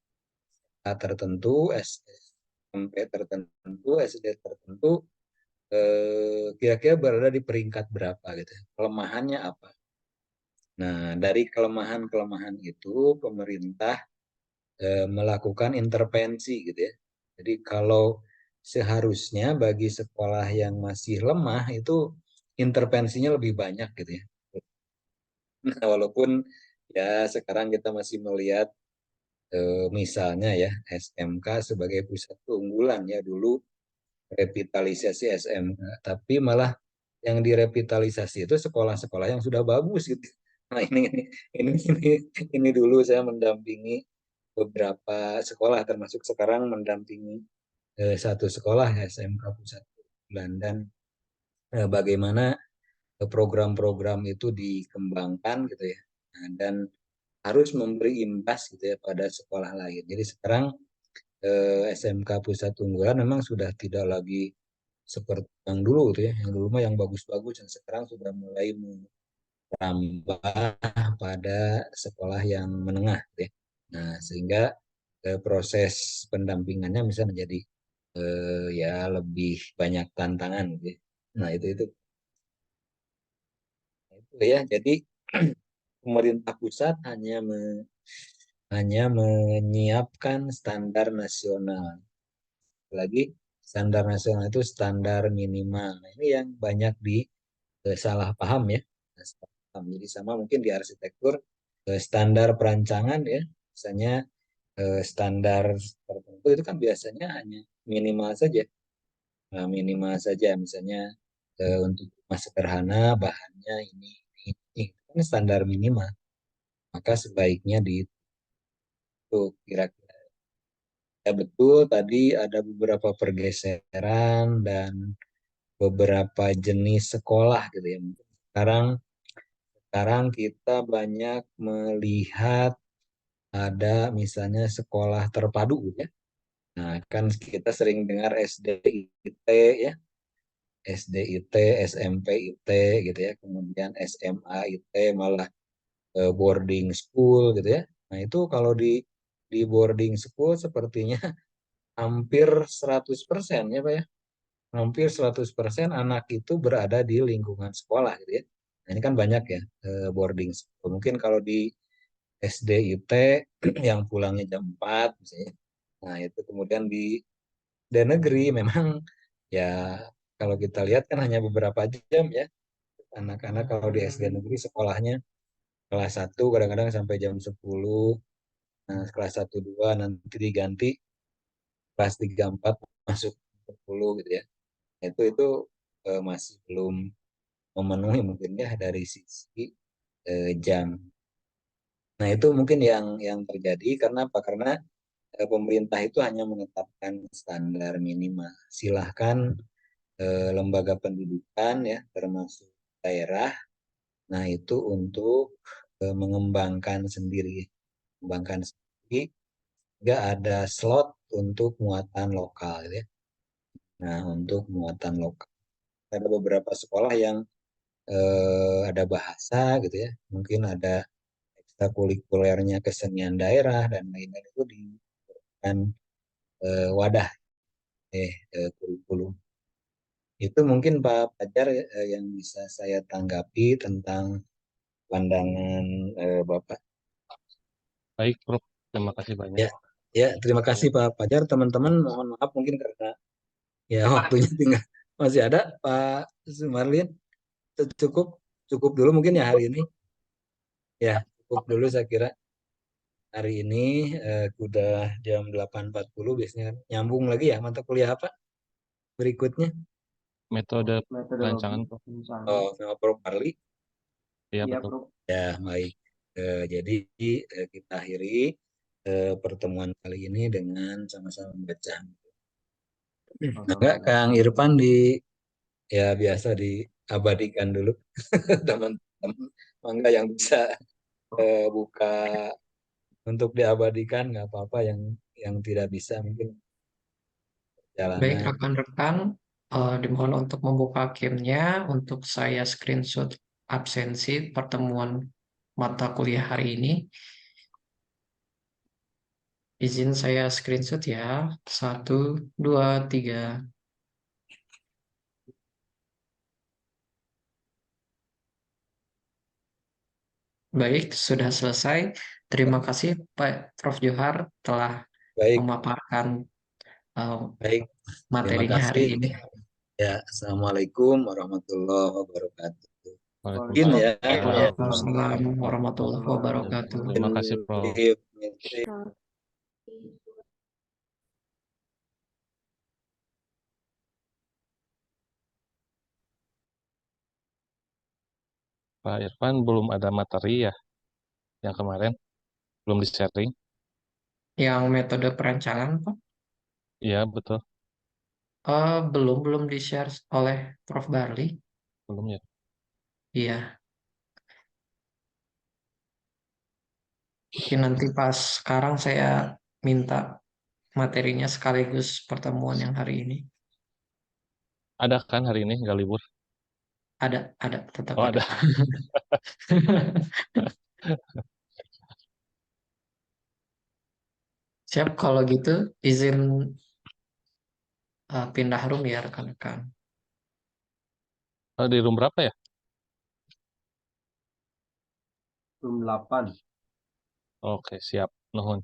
Speaker 2: A tertentu, SMP tertentu, SD tertentu, kira-kira berada di peringkat berapa gitu. Kelemahannya apa? Nah, dari kelemahan-kelemahan itu pemerintah melakukan intervensi gitu ya. Jadi kalau seharusnya bagi sekolah yang masih lemah itu intervensinya lebih banyak gitu ya. Nah, walaupun ya sekarang kita masih melihat misalnya ya SMK sebagai pusat keunggulan ya dulu revitalisasi SMK, tapi malah yang direvitalisasi itu sekolah-sekolah yang sudah bagus gitu. Nah ini dulu saya mendampingi beberapa sekolah termasuk sekarang mendampingi satu sekolah SMK Pusat Keunggulan dan bagaimana program-program itu dikembangkan gitu ya. Nah, dan harus memberi imbas gitu ya pada sekolah lain. Jadi sekarang SMK Pusat Unggulan memang sudah tidak lagi seperti yang dulu gitu ya. Yang dulu mah yang bagus-bagus dan sekarang sudah mulai merambah pada sekolah yang menengah gitu ya. Nah, sehingga proses pendampingannya bisa menjadi ya lebih banyak tantangan gitu ya. Nah, itu ya. Jadi pemerintah pusat hanya menyiapkan standar nasional. Lagi standar nasional itu standar minimal. Nah, ini yang banyak salah paham ya. paham. Jadi sama mungkin di arsitektur standar perancangan ya, misalnya standar tertentu itu kan biasanya hanya minimal saja. Minimal saja misalnya untuk rumah sederhana bahannya ini kan standar minimal. Maka sebaiknya di itu kira-kira. Ya betul tadi ada beberapa pergeseran dan beberapa jenis sekolah gitu ya. Sekarang sekarang kita banyak melihat ada misalnya sekolah terpadu ya. Nah, kan kita sering dengar SDIT ya, SDIT, SMP IT gitu ya, kemudian SMA IT malah boarding school gitu ya. Nah, itu kalau di boarding school sepertinya hampir 100% ya Pak ya. Hampir 100% anak itu berada di lingkungan sekolah gitu ya. Nah, ini kan banyak ya boarding school. Mungkin kalau di SDIT yang pulangnya jam 4 misalnya. Nah, itu kemudian di negeri memang ya kalau kita lihat kan hanya beberapa jam ya. Anak-anak kalau di SD negeri sekolahnya kelas 1 kadang-kadang sampai jam 10. Nah, kelas 1 2 nanti diganti kelas 3 4 masuk 10 gitu ya. Itu masih belum memenuhi mungkin ya dari sisi jam. Nah, itu mungkin yang terjadi karena apa? Karena pemerintah itu hanya menetapkan standar minimal. Silahkan lembaga pendidikan ya termasuk daerah. Nah, itu untuk mengembangkan sendiri, mengembangkan sendiri. Nggak ada slot untuk muatan lokal gitu ya. Nah, untuk muatan lokal ada beberapa sekolah yang ada bahasa gitu ya. Mungkin ada ekstrakurikulernya kesenian daerah dan lain-lain itu diberikan wadah kurikulum. Itu mungkin Pak Fajar yang bisa saya tanggapi tentang pandangan Bapak.
Speaker 4: Baik, Prof. Terima kasih banyak.
Speaker 2: Ya, ya terima kasih Pak Fajar. Teman-teman mohon maaf mungkin karena ya waktunya tinggal masih ada Pak Sumarlin. Cukup cukup dulu mungkin ya hari ini. Ya, cukup dulu saya kira hari ini udah jam 8.40 biasanya kan. Nyambung lagi ya mata kuliah apa berikutnya?
Speaker 4: Metode
Speaker 3: Metodologi
Speaker 4: perancangan,
Speaker 3: perusahaan.
Speaker 2: Oh, sama Prof. Parli.
Speaker 4: ya
Speaker 3: Iya,
Speaker 4: betul.
Speaker 3: Prof.
Speaker 2: Ya, baik. Jadi kita akhiri pertemuan kali ini dengan sama-sama membaca. Nah, enggak, Kang Irfan ya biasa diabadikan dulu teman-teman. Mangga yang bisa buka untuk diabadikan nggak apa-apa yang tidak bisa mungkin
Speaker 5: Baik,
Speaker 2: jalanan.
Speaker 5: rekan-rekan, dimohon untuk membuka gamenya untuk saya screenshot absensi pertemuan mata kuliah hari ini. Izin saya screenshot ya. 1, 2, 3. Baik, sudah selesai. Terima kasih Pak Prof. Johar telah
Speaker 2: Baik,
Speaker 5: memaparkan eh,
Speaker 2: baik. Terima
Speaker 5: materinya hari
Speaker 2: kasih.
Speaker 5: ini.
Speaker 2: Ya, Assalamualaikum warahmatullahi wabarakatuh. Mungkin
Speaker 4: Waalaikumsalam.
Speaker 2: ya,
Speaker 5: Waalaikumsalam warahmatullahi wabarakatuh.
Speaker 4: Terima kasih, Prof.
Speaker 2: mungkin
Speaker 4: Pak Irfan belum ada materi ya yang kemarin, belum di-sharing.
Speaker 5: Yang metode perancangan, Pak,
Speaker 4: Iya, betul.
Speaker 5: belum di-share oleh Prof. Barli.
Speaker 4: Belum ya.
Speaker 5: Iya, mungkin nanti pas sekarang saya minta materinya sekaligus pertemuan yang hari ini.
Speaker 4: Ada kan hari ini, nggak libur?
Speaker 5: Ada, tetap
Speaker 4: Oh,
Speaker 5: ada.
Speaker 4: ada.
Speaker 5: Siap, kalau gitu izin pindah room ya rekan-rekan.
Speaker 4: Di room berapa ya?
Speaker 3: Room 8.
Speaker 4: Oke, siap. Nuhun.